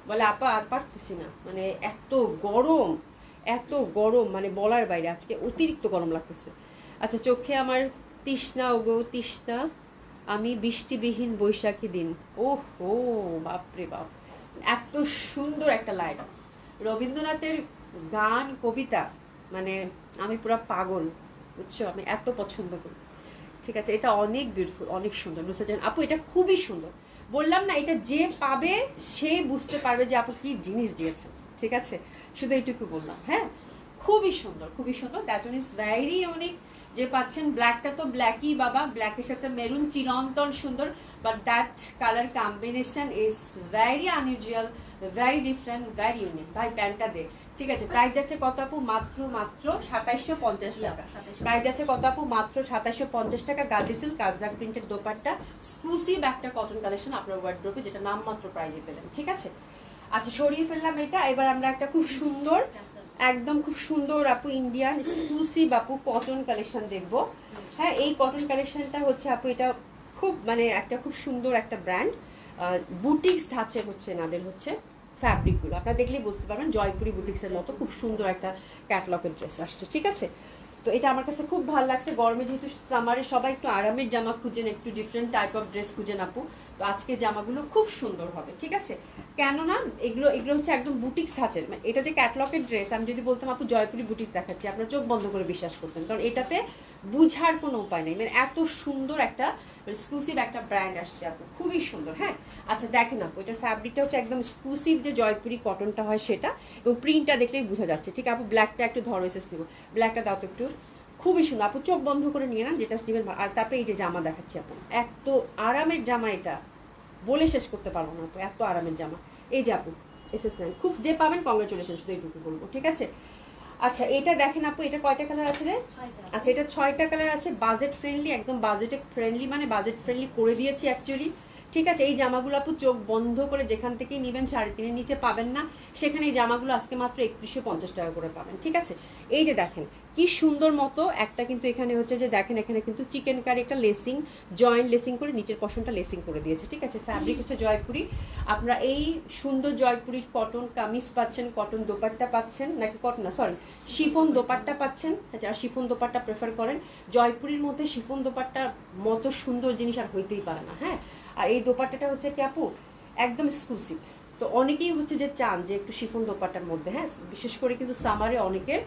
বলে আপা আর পারতেছি না, মানে এত গরম, এত গরম, মানে বলার বাইরে, আজকে অতিরিক্ত গরম লাগতেছে। আচ্ছা চোখে আমার তৃষ্ণা ওগো তৃষ্ণা, আমি বৃষ্টিবিহীন বৈশাখী দিন, ওহ ও বাপরে বাপ, এত সুন্দর একটা লাইন, রবীন্দ্রনাথের গান কবিতা, মানে আমি পুরো পাগল, বুঝছো, আমি এত পছন্দ করি, ঠিক আছে। এটা অনেক বিউটিফুল, অনেক সুন্দর নুসরাত আপু, এটা খুবই সুন্দর, বললাম না, এটা যে পাবে সে বুঝতে পারবে যে আপু কি জিনিস দিয়েছেন, ঠিক আছে, শুধু এইটুকু বললাম, হ্যাঁ, খুবই সুন্দর, খুবই সুন্দর, that one is very unique. যে পাচ্ছেন ব্ল্যাকটা তো ব্ল্যাকই বাবা, ব্ল্যাকের সাথে মেরুন চিরন্তন সুন্দর, but that colour combination is very unusual, very different, very unique. ভাই প্যান্টটা দে, ঠিক আছে। প্রাইস যাচ্ছে কত আপু, মাত্র 2750 টাকা। প্রাইস যাচ্ছে কত আপু, মাত্র 2750 টাকা। গাজি সিল্ক কাজরাক প্রিন্টের দোপাট্টা, এক্সক্লুসিভ একটা কটন কালেকশন আপনার ওয়ার্ড্রোবে, যেটা নামমাত্র প্রাইজে পেলেন, ঠিক আছে। আচ্ছা সরিয়ে ফেললাম এটা, এবার আমরা একটা খুব সুন্দর, একদম খুব সুন্দর আপু ইন্ডিয়ান এক্সক্লুসিভ আপু কটন কালেকশন দেখবো। হ্যাঁ এই কটন কালেকশনটা হচ্ছে আপু, এটা খুব মানে একটা খুব সুন্দর একটা ব্র্যান্ড, বুটিক্স ধাঁচে হচ্ছে এনাদের হচ্ছে ফ্যাব্রিকগুলো, আপনারা দেখলেই বুঝতে পারবেন জয়পুরি বুটিক্সের মতো খুব সুন্দর একটা ক্যাটলগের ড্রেস আসছে, ঠিক আছে। তো এটা আমার কাছে খুব ভালো লাগছে, গরমে যেহেতু সামারে সবাই একটু আরামের জামা খুঁজেন, একটু ডিফারেন্ট টাইপ অফ ড্রেস খুঁজেন আপু, তো তো আজকে জামাগুলো খুব সুন্দর হবে, ঠিক আছে? কেননা এগুলো এগুলো হচ্ছে একদম বুটিক্স ধাঁচের, মানে এটা যে ক্যাটলগের ড্রেস, আমি যদি বলতাম আপু জয়পুরি বুটিক্স দেখাচ্ছি, আপনার চোখ বন্ধ করে বিশ্বাস করতেন, কারণ এটাতে বুঝার কোনো উপায় নেই, মানে এত সুন্দর একটা এক্সক্লুসিভ একটা ব্র্যান্ড আসছে আপু, খুবই সুন্দর। হ্যাঁ, আচ্ছা দেখেন আপু, এটার ফ্যাব্রিকটা হচ্ছে একদম এক্সক্লুসিভ যে জয়পুরি কটনটা হয় সেটা, এবং প্রিন্টটা দেখলেই বোঝা যাচ্ছে। ঠিক আপু, ব্ল্যাকটা একটু ধরো, এসেস নিব, ব্ল্যাকটা দাও তো একটু, খুবই সুন্দর আপু, চোখ বন্ধ করে নিয়ে নেন যেটা নেবেন। আর তারপরে এই যে জামা দেখাচ্ছি আপু, এত আরামের জামা, এটা বলে শেষ করতে পারবো না আপু, এত আরামের জামা। এই যে আপু এসএস নাইন, খুব যে পাবেন কংগ্রাচুলেশন, শুধু এইটুকু বলবো, ঠিক আছে? আচ্ছা এটা দেখেন আপু, এটা কয়টা কালার আছে রে? আচ্ছা এটা 6টা কালার আছে, বাজেট ফ্রেন্ডলি, একদম বাজেটে ফ্রেন্ডলি, মানে বাজেট ফ্রেন্ডলি করে দিয়েছি অ্যাকচুয়ালি, ঠিক আছে? এই জামাগুলো আপু চোখ বন্ধ করে যেখান থেকেই নেবেন 3.5-এর নিচে পাবেন না, সেখানে এই জামাগুলো আজকে মাত্র 3150 টাকা করে পাবেন, ঠিক আছে? এই যে দেখেন কি সুন্দর মতো একটা, কিন্তু এখানে হচ্ছে যে দেখেন এখানে কিন্তু চিকেন কারি একটা লেসিং, জয়েন্ট লেসিং করে নিচের পশনটা লেসিং করে দিয়েছে, ঠিক আছে? ফ্যাব্রিক হচ্ছে জয়পুরি। আপনারা এই সুন্দর জয়পুরির কটন কামিজ পাচ্ছেন, কটন দোপাট্টা পাচ্ছেন, নাকি কটন না সরি শিফন দোপাট্টা পাচ্ছেন, যারা শিফন দোপাট্টা প্রেফার করেন। জয়পুরির মধ্যে শিফন দোপাট্টার মতো সুন্দর জিনিস আর হইতেই পারে না। হ্যাঁ, আর এই দোপাট্টাটা হচ্ছে কি আপু একদম এক্সক্লুসিভ, তো অনেকেই হচ্ছে যে চান যে একটু শিফন দোপাট্টার মধ্যে, হ্যাঁ বিশেষ করে কিন্তু সামারে অনেকের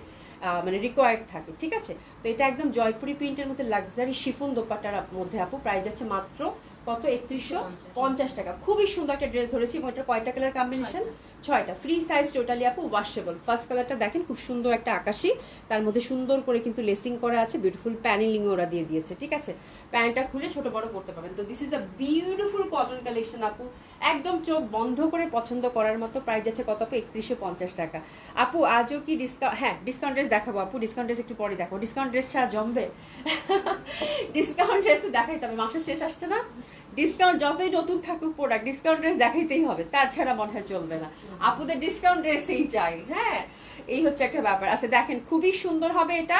মানে রিকোয়ার্ড থাকে, ঠিক আছে? তো এটা একদম জয়পুরি প্রিন্টের মধ্যে লাক্সারি শিফন দোপাট্টার মধ্যে আপু প্রাইস যাচ্ছে মাত্র কত? 3150 টাকা। খুবই সুন্দর একটা ড্রেস ধরেছি, এবং এটা কয়টা কালার কম্বিনেশন? 6টা, ফ্রি সাইজ টোটালি আপু, ওয়াশেবল। ফার্স্ট কালারটা দেখেন খুব সুন্দর একটা আকাশি, তার মধ্যে সুন্দর করে কিন্তু লেসিং করা আছে, বিউটিফুল প্যানেলিং ওরা দিয়ে দিয়েছে, ঠিক আছে? প্যান্টটা খুলে ছোট বড় করতে পারবেন। তো this is the beautiful cotton collection আপু, একদম চোখ বন্ধ করে পছন্দ করার মতো। প্রাইস যাচ্ছে কত আপু? 3150 টাকা। আপু আজও কি ডিসকাউন্ট? হ্যাঁ ডিসকাউন্ট ড্রেস দেখাবো আপু, ডিসকাউন্ট ড্রেস একটু পরে দেখো, ডিসকাউন্ট ড্রেস ছাড়া জমবে? ডিসকাউন্ট ড্রেস তো দেখাইতে হবে, মাসের শেষ আসছে না, ডিসকাউন্ট যতই নতুন থাকুক প্রোডাক্ট, ডিসকাউন্ট ড্রেস দেখাইতেই হবে, তাছাড়া মনে হয় চলবে না। আপুদের ডিসকাউন্ট ড্রেসই চাই, হ্যাঁ এই হচ্ছে একটা ব্যাপার। আচ্ছা দেখেন খুবই সুন্দর হবে এটা,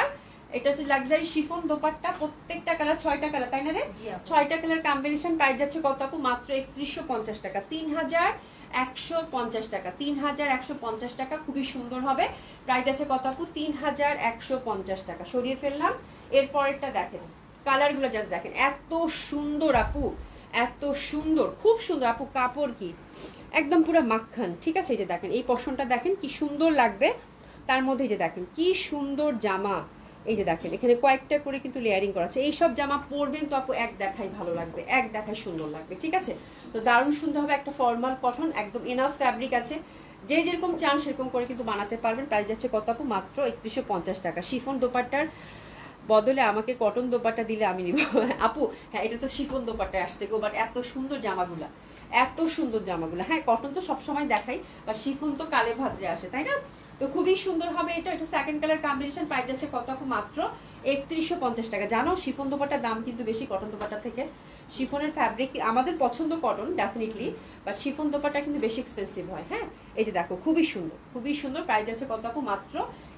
এটা হচ্ছে লাক্সারি শিফন দোপাট্টা, প্রত্যেকটা কালার 6টা কালার, তাই না রে? 6টা কালার কম্বিনেশন। প্রাইস যাচ্ছে কত আপু? মাত্র 3150 টাকা, 3150 টাকা, 3150 টাকা। খুবই সুন্দর হবে, প্রাইস আছে কত আপু? 3150 টাকা। সরিয়ে ফেললাম, এরপরেরটা দেখেন, কালারগুলো জাস্ট দেখেন, এত সুন্দর আপু, এত সুন্দর, খুব সুন্দর আপু। কাপড় কি একদম পুরো মাখন, ঠিক আছে? এই যে দেখেন এই পশনটা দেখেন কি সুন্দর লাগবে, তার মধ্যে এই যে দেখেন কি সুন্দর জামা, এই যে দেখেন এখানে কয়েকটা করে কিন্তু লেয়ারিং করা আছে। এইসব জামা পরবেন তো আপু এক দেখাই ভালো লাগবে, এক দেখায় সুন্দর লাগবে, ঠিক আছে? তো দারুণ সুন্দর হবে, একটা ফর্মাল কটন, একদম এনাফ ফ্যাব্রিক আছে, যে যেরকম চান সেরকম করে কিন্তু বানাতে পারবেন। প্রাইস যাচ্ছে কত আপু? মাত্র 3150 টাকা। শিফন দোপাট্টার বদলে আমাকে কটন দোপাট্টা দিলে আমি নিব আপু। হ্যাঁ এটা তো শিফন দোপাট্টা আসছে গো, বাট এত সুন্দর জামাগুলা, এত সুন্দর জামাগুলা। হ্যাঁ কটন তো সবসময় দেখাই, বা শিফন তো কালে ভাদ্রে আসে, তাই না? তো খুবই সুন্দর হবে এটা, এটা সেকেন্ড কালার কম্বিনেশন। প্রাইস যাচ্ছে কত আপু? মাত্র 3150 টাকা। জানো শিফন দোপাট্টার দাম কিন্তু বেশি কটন দোপাট্টা থেকে। শিফনের ফ্যাব্রিক আমাদের পছন্দ cotton definitely, but chiffon dupatta কিন্তু বেশি এক্সপেন্সিভ হয়। হ্যাঁ এই যে দেখো খুবই সুন্দর, খুবই সুন্দর। প্রাইস আছে কত আপু? মাত্র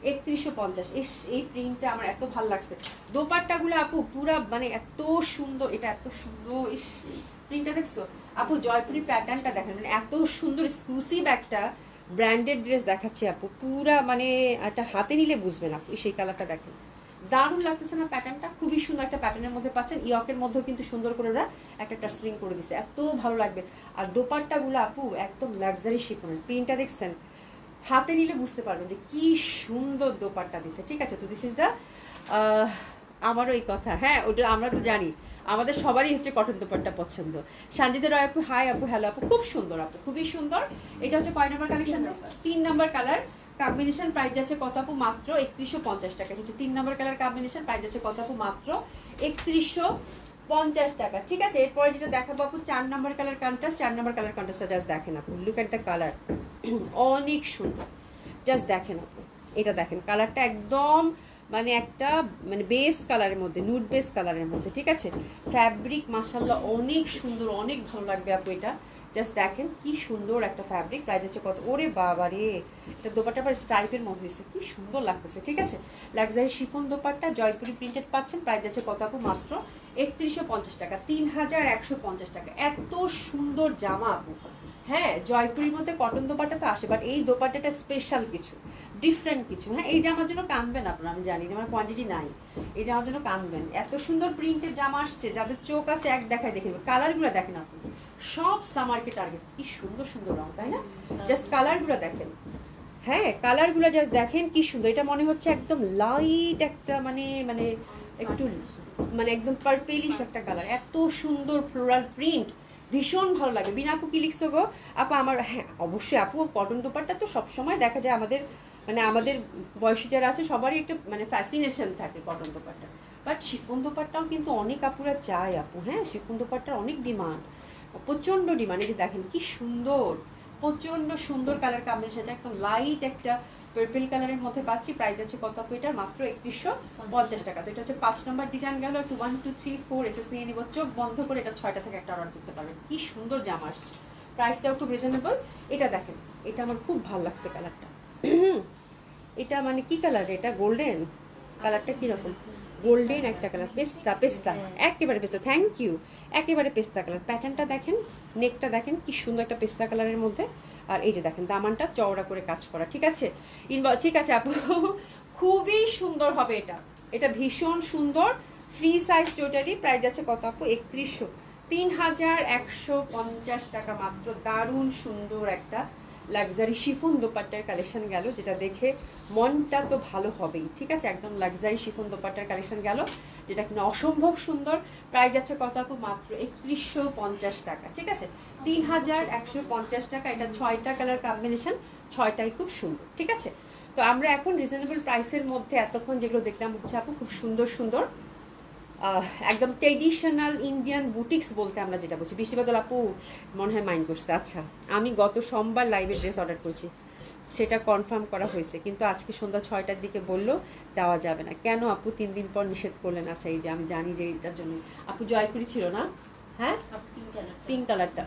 3150। এই প্রিন্টটা আমার এত ভালো লাগছে, দোপাট্টাগুলো আপু পুরা মানে এত সুন্দর, এটা এত সুন্দর। প্রিন্টটা দেখছো আপু? জয়পুরি প্যাটার্নটা দেখেন, মানে এত সুন্দর এক্সক্লুসিভ একটা ব্র্যান্ডেড ড্রেস দেখাচ্ছি আপু, পুরা মানে একটা হাতে নিলে বুঝবেন আপু। সেই কালারটা দেখেন, দারুণ লাগতেছে না প্যাটার্নটা? খুবই সুন্দর একটা প্যাটার্নের মধ্যে পাচ্ছেন, ইয়কের মধ্যেও কিন্তু সুন্দর করে ওরা একটা টাসলিং করে দিছে, এত ভালো লাগবে। আর দোপাট্টাগুলো আপু একদম লাক্সারি শিফনের, প্রিন্টটা দেখছেন, হাতে নিলে বুঝতে পারবেন যে কি সুন্দর দোপাট্টা দিছে, ঠিক আছে? তো দিস ইজ দ্য আমারও এই কথা, হ্যাঁ ওটা আমরা তো জানি, আমাদের সবারই হচ্ছে কটন দোপাট্টা পছন্দ। সঞ্জিতা রয় আপু হাই আপু, হ্যালো আপু, খুব সুন্দর আপু, খুবই সুন্দর। এটা হচ্ছে কয় number collection? 3 number colour combination. Price যাচ্ছে কত আপু? মাত্র 3150 টাকা। হচ্ছে 3 নাম্বার কালার কম্বিনেশন, প্রাইস যাচ্ছে কত আপু? মাত্র 3150 টাকা, ঠিক আছে? এরপরে যেটা দেখাবো আপু 4 number colour contrast. 4 number colour কন্ট্রাস্টটা জাস্ট দেখেন আপু, লুক এট দ্য কালার, অনেক সুন্দর, জাস্ট দেখেন আপু। এটা দেখেন কালারটা একদম মানে একটা মানে বেস কালারের মধ্যে, নুড বেস কালারের মধ্যে, ঠিক আছে? ফ্যাব্রিক মাশাআল্লাহ অনেক সুন্দর, অনেক ভালো লাগবে আপু। এটা জাস্ট দেখেন কি সুন্দর একটা ফ্যাব্রিক। প্রাইস আছে কত? ওরে বাবা রে, এটা দোপাট্টা আবার স্টাইপের মধ্যে দিচ্ছে, কি সুন্দর লাগতেছে, ঠিক আছে? Luxury chiffon dupatta Jaipuri printed পাচ্ছেন। প্রাইস আছে কত আপু? মাত্র 3150 টাকা, 3150 টাকা। এত সুন্দর জামা আপু। হ্যাঁ জয়পুরির মধ্যে কটন দোপাট্টা তো আসে, বাট এই দোপাট্টাটা স্পেশাল কিছু, ডিফারেন্ট কিছু। হ্যাঁ এই জামার জন্য কানবেন আপনারা, আমি জানি আমার কোয়ান্টিটি নাই, এই জামার জন্য কানবেন। এত সুন্দর প্রিন্টের জামা আসছে, যাদের চোখ আছে এক দেখায় দেখে নেবে। কালারগুলো দেখেন আপনি, সব সামারকে টার্গেট। কি সুন্দর সুন্দর রং, তাই না? জাস্ট কালারগুলো দেখেন, হ্যাঁ কালারগুলো জাস্ট দেখেন কি সুন্দর। এটা মনে হচ্ছে একদম লাইট একটা মানে মানে একটু মানে একদম পার্পেলিশ একটা কালার, এত সুন্দর ফ্লোরাল প্রিন্ট, ভীষণ ভালো লাগে। বিনা আপু কি লিখছো গো? আপু আমার, হ্যাঁ অবশ্যই আপু, কটন দোপাট্টা তো সবসময় দেখা যায় আমাদের মানে আমাদের বয়সী যারা আছে সবারই একটা মানে ফ্যাসিনেশন থাকে কটন দোপাট্টা, বাট শিফন দোপাট্টাও কিন্তু অনেক আপুরা চায় আপু। হ্যাঁ শিফন দোপাট্টার অনেক ডিমান্ড, প্রচণ্ড ডিমান্ড। এই যে দেখেন কি সুন্দর, প্রচণ্ড সুন্দর কালার কম্বিনেশন, একদম লাইট একটা পার্পল কালারের মধ্যে পাচ্ছি। প্রাইস আছে কত আপু এটার? মাত্র 3150 টাকা। তো এটা হচ্ছে 5 নম্বর ডিজাইন গেল। 2 1 2 3 4 এসএস নিয়ে নিব, চোখ বন্ধ করে এটা 6টা থেকে একটা অর্ডার করতে পারবেন। কি সুন্দর জামা আসছে, প্রাইসটাও খুব রিজনেবল। এটা দেখেন, এটা আমার খুব ভালো লাগছে কালারটা। এটা মানে কি কালার? এটা গোল্ডেন কালারটা, কিরকম গোল্ডেন একটা কালার, পেস্তা পেস্তা, একেবারে পেস্তা। থ্যাংক ইউ, একেবারে পেস্তা কালার। প্যাটার্নটা দেখেন, নেকটা দেখেন কি সুন্দর একটা পেস্তা কালারের মধ্যে। আর এই যে দেখেন দামানটা চওড়া করে কাজ করা, ঠিক আছে? ঠিক আছে আপু, খুবই সুন্দর হবে এটা, এটা ভীষণ সুন্দর। Free size totally. প্রাইস আছে কত আপু? 3100, 3150 টাকা মাত্র। দারুণ সুন্দর একটা লাক্সারি শিফন দোপাট্টার কালেকশন গেল, যেটা দেখে মনটা তো ভালো হবেই, ঠিক আছে? একদম লাক্সারি শিফন দোপাট্টার কালেকশন গেল, যেটা কিনা অসম্ভব সুন্দর। প্রাইস আছে কত আপু? মাত্র 3150 টাকা, ঠিক আছে? 3150 টাকা। এটা 6টা কালার কম্বিনেশন, 6টাই খুব সুন্দর, ঠিক আছে? তো আমরা এখন রিজনেবল প্রাইসের মধ্যে এতক্ষণ যেগুলো দেখলাম হচ্ছে আপু খুব সুন্দর সুন্দর একদম ট্রেডিশনাল ইন্ডিয়ান বুটিক্স বলতে আমরা যেটা বলছি। বৃষ্টিবাদল আপু মনে হয় মাইন্ড করছে। আচ্ছা, আমি গত সোমবার লাইভে ড্রেস অর্ডার করছি, সেটা কনফার্ম করা হয়েছে, কিন্তু আজকে সন্ধ্যা 6টার দিকে বললো দেওয়া যাবে না। কেন আপু 3 দিন পর নিষেধ করলেন? আচ্ছা, এই যে আমি জানি যে এটার জন্য আপু জয়পুরি ছিল না, হ্যাঁ পিঙ্ক কালারটা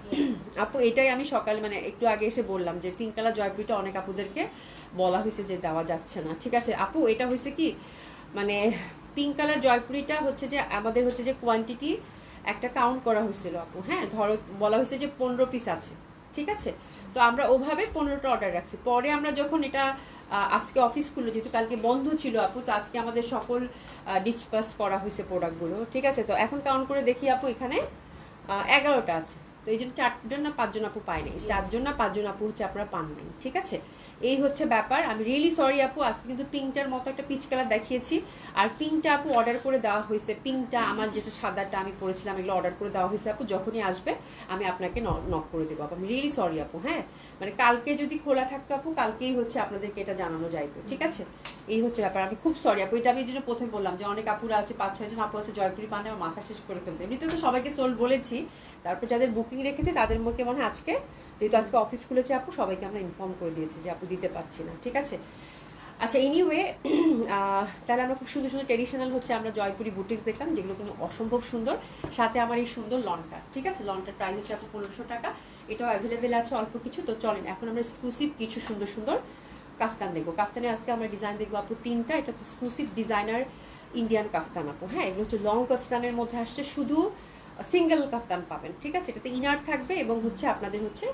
আপু, এটাই আমি সকালে মানে একটু আগে এসে বললাম যে পিঙ্ক কালার জয়পুরিটা অনেক আপুদেরকে বলা হয়েছে যে দেওয়া যাচ্ছে না, ঠিক আছে আপু? এটা হয়েছে কি মানে পিঙ্ক কালার জয়পুরিটা হচ্ছে যে আমাদের হচ্ছে যে কোয়ান্টিটি একটা কাউন্ট করা হয়েছিল আপু, হ্যাঁ ধরো বলা হয়েছে যে 15 পিস আছে, ঠিক আছে? তো আমরা ওভাবে 15টা অর্ডার রাখছি। পরে আমরা যখন এটা আজকে অফিস খুললো, যেহেতু কালকে বন্ধ ছিল আপু, তো আজকে আমাদের সকল ডিসপাস করা হয়েছে প্রোডাক্টগুলো, ঠিক আছে? তো এখন কাউন্ট করে দেখি আপু এখানে 11টা আছে। তো এই জন্য 4জন না 5জন আপু পায় নাই, 4জন না 5জন আপু হচ্ছে আপনারা পান নাই, ঠিক আছে? এই হচ্ছে ব্যাপার। আমি রিয়েলি সরি আপু, আজকে কিন্তু পিঙ্কটার মতো একটা পিচ কালার দেখিয়েছি, আর পিঙ্কটা আপু অর্ডার করে দেওয়া হয়েছে। পিঙ্কটা আমার যেটা সাদাটা আমি পরেছিলাম, এগুলো অর্ডার করে দেওয়া হয়েছে আপু। যখনই আসবে আমি আপনাকে নক করে দেবো আপু। আমি রিয়েলি সরি আপু, হ্যাঁ মানে কালকে যদি খোলা থাকতো আপু, কালকেই হচ্ছে আপনাদেরকে এটা জানানো যাইতো, ঠিক আছে? এই হচ্ছে ব্যাপার, আমি খুব সরি আপু। এটা আমি এই জন্য প্রথমে বললাম যে অনেক আপুরা আছে, 5-6জন আপু আছে জয়পুরি পানে আমার মাথা শেষ করে ফেলবে। এমনিতে তো সবাইকে সোল্ড বলেছি, তারপর যাদের বুকিং রেখেছে তাদের মুখে মনে হয় আজকে, যেহেতু আজকে অফিস খুলেছে আপু, সবাইকে আমরা ইনফর্ম করে দিয়েছি যে আপু দিতে পারছি না, ঠিক আছে? আচ্ছা এনিওয়ে, তাহলে আমরা খুব সুন্দর সুন্দর ট্রেডিশনাল হচ্ছে আমরা জয়পুরি বুটিক্স দেখলাম, যেগুলো কিন্তু অসম্ভব সুন্দর। সাথে আমার এই সুন্দর লনটা, ঠিক আছে? লনটার প্রাইস হচ্ছে আপু 1500 টাকা। এটাও অ্যাভেলেবেল আছে অল্প কিছু। তো চলেন এখন আমরা এক্সক্লুসিভ কিছু সুন্দর সুন্দর কাফতান দেখবো। কাফতানে আজকে আমরা ডিজাইন দেখবো আপু 3টা। এটা হচ্ছে এক্সক্লুসিভ ডিজাইনার ইন্ডিয়ান কাফতান আপু, হ্যাঁ এগুলো হচ্ছে লং কাফতানের মধ্যে আসছে, শুধু সিঙ্গেল কাফতান পাবেন, ঠিক আছে? এটাতে ইনার থাকবে এবং হচ্ছে আপনাদের হচ্ছে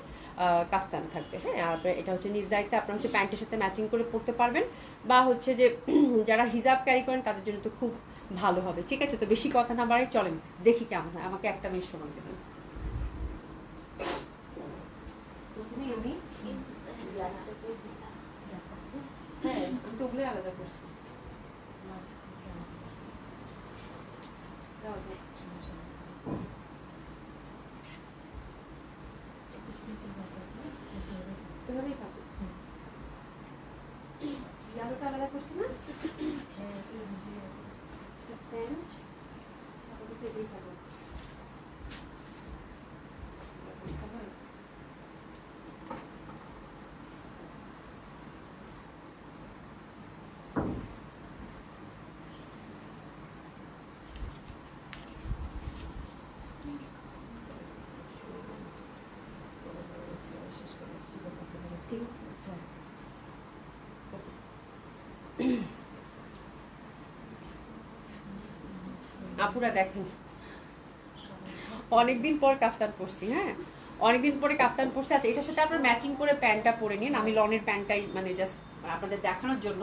কাফতান থাকবে, হ্যাঁ। আর এটা হচ্ছে নিজ দায়িত্বে আপনারা হচ্ছে প্যান্টের সাথে ম্যাচিং করে পরতে পারবেন, বা হচ্ছে যে যারা হিজাব ক্যারি করেন তাদের জন্য তো খুব ভালো হবে, ঠিক আছে? তো বেশি কথা না বাড়াই চলেন দেখি কেমন হয়। আমাকে একটা মিনিট সময় দেবেন। প্রথমেই আমি হ্যাঁ আমি তো ওগুলোই আলাদা করছি। আলাদা করছি না প্যান্ট আপুরা দেখেন, অনেকদিন পর কাফতান পরছি, হ্যাঁ অনেকদিন পরে কাফতান পরছি। আচ্ছা এটার সাথে আপনার ম্যাচিং করে প্যান্টটা পরে নিন। আমি লনের প্যান্টটাই মানে জাস্ট আপনাদের দেখানোর জন্য,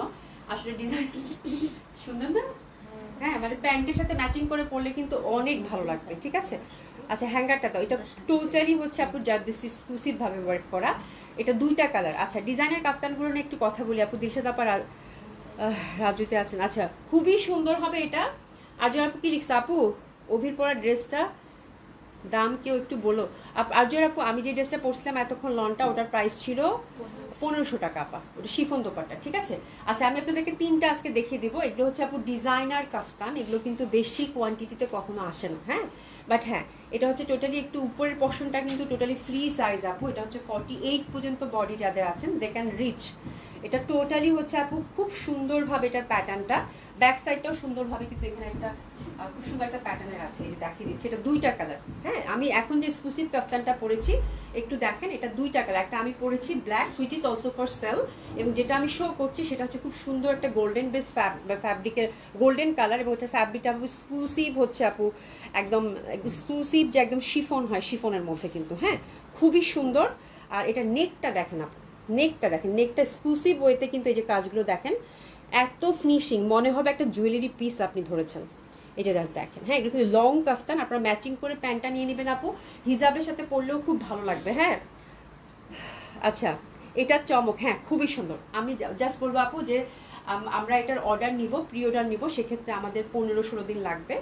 আসলে ডিজাইন সুন্দর না? হ্যাঁ মানে প্যান্টের সাথে ম্যাচিং করে পরলে কিন্তু অনেক ভালো লাগবে, ঠিক আছে। আচ্ছা হ্যাঙ্গারটা তো এটা টোটালি হচ্ছে আপু জারদোসি এক্সক্লুসিভ ভাবে ওয়ার্ক করা, এটা দুইটা কালার। আচ্ছা ডিজাইনের কাপ্তানগুলো নিয়ে একটু কথা বলি আপু। দিলশাদ আপা রাজুতে আছেন, আচ্ছা খুবই সুন্দর হবে এটা। আর যারা আপু কি লিখছো আপু অভির পরা ড্রেসটা দাম কেউ একটু বলো। আর যারা আপু আমি যে ড্রেসটা পরছিলাম এতক্ষণ লনটা, ওটার প্রাইস ছিল 1500 টাকা আপা, ওটা শিফন দোপাট্টা, ঠিক আছে। আচ্ছা আমি আপনাদেরকে তিনটা আজকে দেখিয়ে দিব। এগুলো হচ্ছে আপু ডিজাইনার কাফতান, এগুলো কিন্তু বেশি কোয়ান্টিটিতে কখনো আসে না, হ্যাঁ। বাট হ্যাঁ এটা হচ্ছে টোটালি একটু উপরের পশনটা কিন্তু টোটালি ফ্রি সাইজ আপু। এটা হচ্ছে 48 পর্যন্ত বডি যাদের আছেন দে ক্যান রিচ। এটা টোটালি হচ্ছে আপু খুব সুন্দরভাবে এটার প্যাটার্নটা, ব্যাক সাইডটাও সুন্দরভাবে কিন্তু এখানে একটা খুব সুন্দর একটা প্যাটার্নের আছে, এই যে দেখিয়ে দিচ্ছি। এটা দুইটা কালার, হ্যাঁ আমি এখন যে এক্সক্লুসিভ কাফতানটা পরেছি একটু দেখেন, এটা দুইটা কালার। একটা আমি পরেছি black which is also for sale, এবং যেটা আমি শো করছি সেটা হচ্ছে খুব সুন্দর একটা গোল্ডেন বেস ফ্যাব্রিকের গোল্ডেন কালার, এবং এটার ফ্যাব্রিকটা আপু এক্সক্লুসিভ হচ্ছে আপু, একদম এক্সক্লুসিভ যে একদম শিফন হয়, শিফনের মধ্যে কিন্তু, হ্যাঁ খুবই সুন্দর। আর এটা নেকটা দেখেন আপু, নেকটা দেখেন, নেকটা এক্সক্লুসিভ ওয়েতে কিন্তু এই যে কাজগুলো দেখেন এত ফিনিশিং, মনে হবে একটা জুয়েলারি পিস আপনি ধরেছেন। এটা জাস্ট দেখেন, হ্যাঁ এগুলো কিন্তু লং কাফতান, আপনারা ম্যাচিং করে প্যান্টটা নিয়ে নেবেন আপু, হিজাবের সাথে পরলেও খুব ভালো লাগবে, হ্যাঁ। আচ্ছা এটার চমক, হ্যাঁ খুবই সুন্দর। আমি জাস্ট বলবো আপু যে আমরা এটার অর্ডার নিব, প্রি অর্ডার নিব, সেক্ষেত্রে আমাদের 15-16 দিন লাগবে।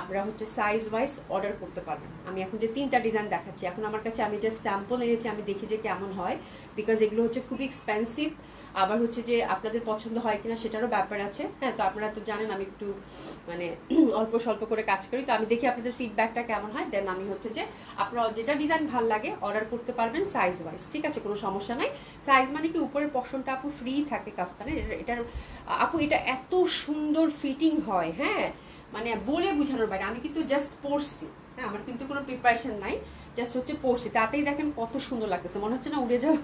আপনারা হচ্ছে সাইজ ওয়াইজ অর্ডার করতে পারবেন। আমি এখন যে তিনটা ডিজাইন দেখাচ্ছি এখন আমার কাছে, আমি জাস্ট স্যাম্পল এনেছি, আমি দেখি যে কেমন হয়, বিকজ এগুলো হচ্ছে খুবই এক্সপেন্সিভ। আবার হচ্ছে যে আপনাদের পছন্দ হয় কিনা সেটারও ব্যাপার আছে, হ্যাঁ। তো আপনারা তো জানেন আমি একটু মানে অল্প স্বল্প করে কাজ করি, তো আমি দেখি আপনাদের ফিডব্যাকটা কেমন হয়, দেন আমি হচ্ছে যে আপনারা যেটা ডিজাইন ভাল লাগে অর্ডার করতে পারবেন সাইজ ওয়াইজ, ঠিক আছে, কোনো সমস্যা নাই। সাইজ মানে কি উপরের পশনটা আপু ফ্রি থাকে কাফতানের, এটার আপু এটা এত সুন্দর ফিটিং হয়, হ্যাঁ মানে বলে বোঝানোর বাইরে। আমি কিন্তু জাস্ট পড়ছি, হ্যাঁ আমার কিন্তু কোনো প্রিপারেশন নাই, জাস্ট হচ্ছে পড়ছি, তাতেই দেখেন কত সুন্দর লাগতেছে, মনে হচ্ছে না উড়ে যাও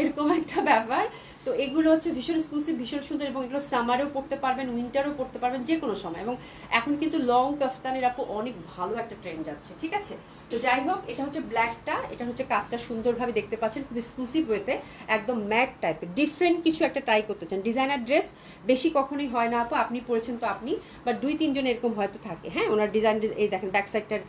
এরকম একটা ব্যাপার। তো এগুলো হচ্ছে ভীষণ এক্সক্লুসিভ, ভীষণ সুন্দর, এবং এগুলো সামারেও পড়তে পারবেন, উইন্টারও পড়তে পারবেন, যে কোনো সময়। এবং এখন কিন্তু লং কাফতানের আপু অনেক ভালো একটা ট্রেন্ড যাচ্ছে, ঠিক আছে। তো যাই হোক এটা হচ্ছে ব্ল্যাকটা, এটা হচ্ছে কাজটা সুন্দরভাবে দেখতে পাচ্ছেন, খুব এক্সক্লুসিভ ওয়েতে, একদম ম্যাট টাইপের ডিফারেন্ট কিছু একটা ট্রাই করতে চান। ডিজাইনার ড্রেস বেশি কখনোই হয় না আপু, আপনি পরেছেন তো আপনি, বা 2-3 জন এরকম হয়তো থাকে, হ্যাঁ ওনার ডিজাইন। এই দেখেন ব্যাক সাইডটার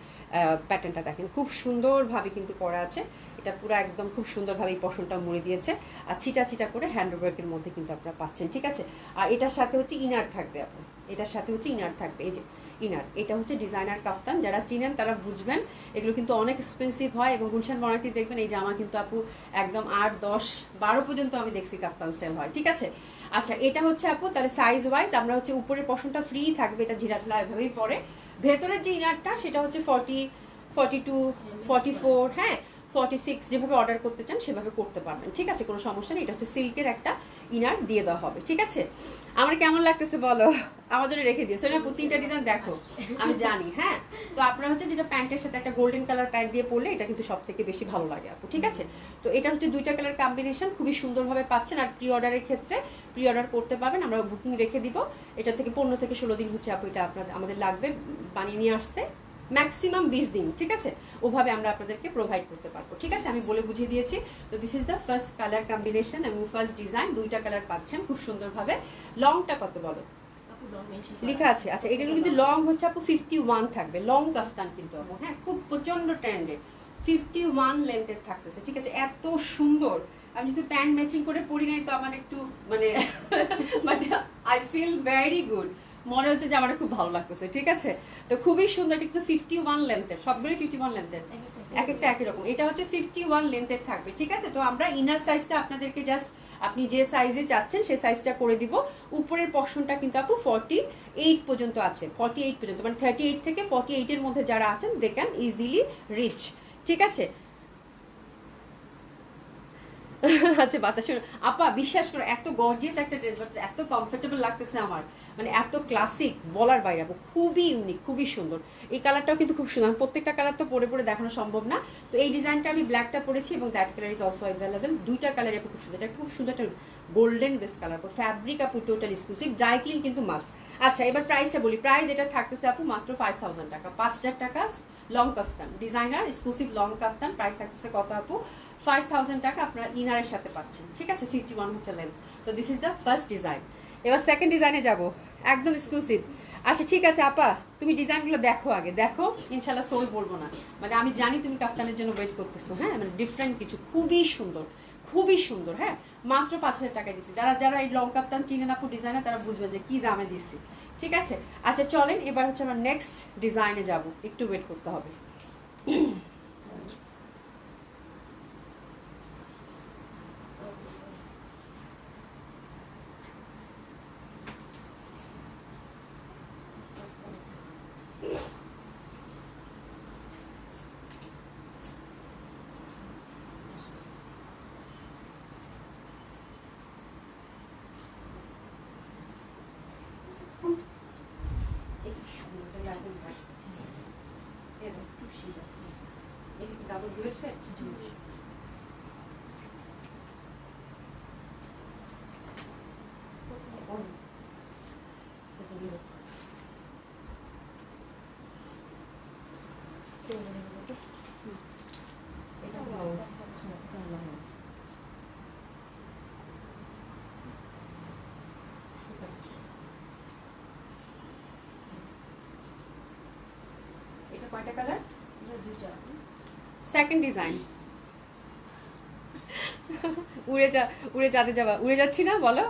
প্যাটার্নটা দেখেন, খুব সুন্দরভাবে কিন্তু করা আছে। এটা পুরো একদম খুব সুন্দরভাবে এই পশনটা মুড়ে দিয়েছে, আর ছিটা ছিটা করে হ্যান্ড ওয়ার্কের মধ্যে কিন্তু আপনারা পাচ্ছেন, ঠিক আছে। আর এটার সাথে হচ্ছে ইনার থাকবে আপু, এটার সাথে হচ্ছে ইনার থাকবে, এই যে ইনার। এটা হচ্ছে ডিজাইনার কাফতান, যারা চিনেন তারা বুঝবেন, এগুলো কিন্তু অনেক এক্সপেন্সিভ হয়। এবং গুলশান বনার্থী দেখবেন এই জামা কিন্তু আপু একদম 8, 10, 12 পর্যন্ত আমি দেখছি কাফতান সেল হয়, ঠিক আছে। আচ্ছা এটা হচ্ছে আপু তাহলে সাইজ ওয়াইজ আমরা হচ্ছে উপরের পশনটা ফ্রি থাকবে, এটা ঝিরাঢালা এভাবেই পরে। ভেতরের যে ইনারটা সেটা হচ্ছে 40, 42, 44, হ্যাঁ 46, যেভাবে অর্ডার করতে চান সেভাবে করতে পারবেন, ঠিক আছে, কোনো সমস্যা নেই। এটা হচ্ছে সিল্কের একটা ইনার দিয়ে দেওয়া হবে, ঠিক আছে। আমার কেমন লাগতেছে বলো, আমার জন্য রেখে দিও সোনা, 3টা ডিজাইন দেখো, আমি জানি, হ্যাঁ। তো আপনারা হচ্ছে যেটা প্যান্টের সাথে একটা গোল্ডেন কালার প্যান্ট দিয়ে পরলে এটা কিন্তু সব থেকে বেশি ভালো লাগে আপু, ঠিক আছে। তো এটা হচ্ছে 2টা কালার কম্বিনেশন, খুবই সুন্দরভাবে পাচ্ছেন। আর প্রি অর্ডারের ক্ষেত্রে প্রি অর্ডার করতে পারবেন, আমরা বুকিং রেখে দিব। এটা থেকে 15-16 দিন হচ্ছে আপু এটা আমাদের লাগবে বানিয়ে নিয়ে আসতে, ম্যাক্সিমাম 20 দিন, ঠিক আছে, ওভাবে আমরা আপনাদেরকে প্রোভাইড করতে পারবো, ঠিক আছে। আমি বলে বুঝিয়ে দিয়েছি। তো this is the first colour combination এবং ফার্স্ট ডিজাইন, 2টা কালার পাচ্ছেন খুব সুন্দরভাবে। লংটা কত বলো, লেখা আছে। আচ্ছা এটাগুলো কিন্তু লং হচ্ছে আপু 51 থাকবে, লং কাফতান কিন্তু আপু, হ্যাঁ খুব প্রচন্ড ট্রেন্ডে 51 লেন্থের থাকতেছে, ঠিক আছে। এত সুন্দর, আমি যদি প্যান্ট ম্যাচিং করে পরি নাই তো আমার একটু মানে but I feel very good, মনে হচ্ছে যে আমার খুব ভালো লাগতেছে, ঠিক আছে। তো খুবই সুন্দর, এটা কিন্তু 51 লেন্থের, সবগুলোই 51 লেন্থের, এক একটা একই রকম। এটা হচ্ছে 51 লেন্থের থাকবে, ঠিক আছে। তো আমরা ইনার সাইজটা আপনাদেরকে জাস্ট আপনি যে সাইজে চাচ্ছেন সেই সাইজটা করে দিব। উপরের পশনটা কিন্তু আপু 48 পর্যন্ত আছে, 48 পর্যন্ত, মানে 38 থেকে 48 এর মধ্যে যারা আছেন দে ক্যান ইজিলি রিচ, ঠিক আছে। আচ্ছা বাতাসে আপা বিশ্বাস করো এত গর্জিয়াস একটা ড্রেস, বাট এত কমফোর্টেবল লাগতেছে আমার, মানে এত ক্লাসিক বলার বাইরে আপু, খুবই ইউনিক, খুবই সুন্দর। এই কালারটাও কিন্তু খুব সুন্দর, প্রত্যেকটা কালার তো পরে পরে দেখানো সম্ভব না। তো এই ডিজাইনটা আমি ব্ল্যাকটা পরেছি এবং that colour is also available, 2টা কালার আপু খুব সুন্দর। এটা খুব সুন্দর একটা গোল্ডেন বেস কালার, ফ্যাব্রিক আপু টোটাল এক্সক্লুসিভ, ড্রাই ক্লিন কিন্তু মাস্ট। আচ্ছা এবার প্রাইসটা বলি, প্রাইস এটা থাকতেছে আপু মাত্র 5000 টাকা, 5000 টাকা লং কাফতান, ডিজাইনার এক্সক্লুসিভ লং কাফতান, প্রাইস থাকতেছে কত আপু 5000 টাকা, আপনারা ইনারের সাথে পাচ্ছেন, ঠিক আছে। 51 হচ্ছে লেন্থ। তো this is the first design. এবার সেকেন্ড ডিজাইনে যাব। একদম এক্সক্লুসিভ। আচ্ছা ঠিক আছে আপা, তুমি ডিজাইনগুলো দেখো আগে, দেখো ইনশাল্লাহ সোল বলবো না, মানে আমি জানি তুমি কাফতানের জন্য ওয়েট করতেছো। হ্যাঁ মানে ডিফারেন্ট কিছু, খুবই সুন্দর, খুবই সুন্দর। হ্যাঁ মাত্র 5,000 টাকায় দিছি। যারা যারা এই লং কাপ্তান চিনেন আপু ডিজাইনার, তারা বুঝবেন যে কি দামে দিছি। ঠিক আছে, আচ্ছা চলেন এবার হচ্ছে আমরা নেক্সট ডিজাইনে যাব, একটু ওয়েট করতে হবে। এটা কয়টা কালার? Second design. উড়ে যাচ্ছি না বলো?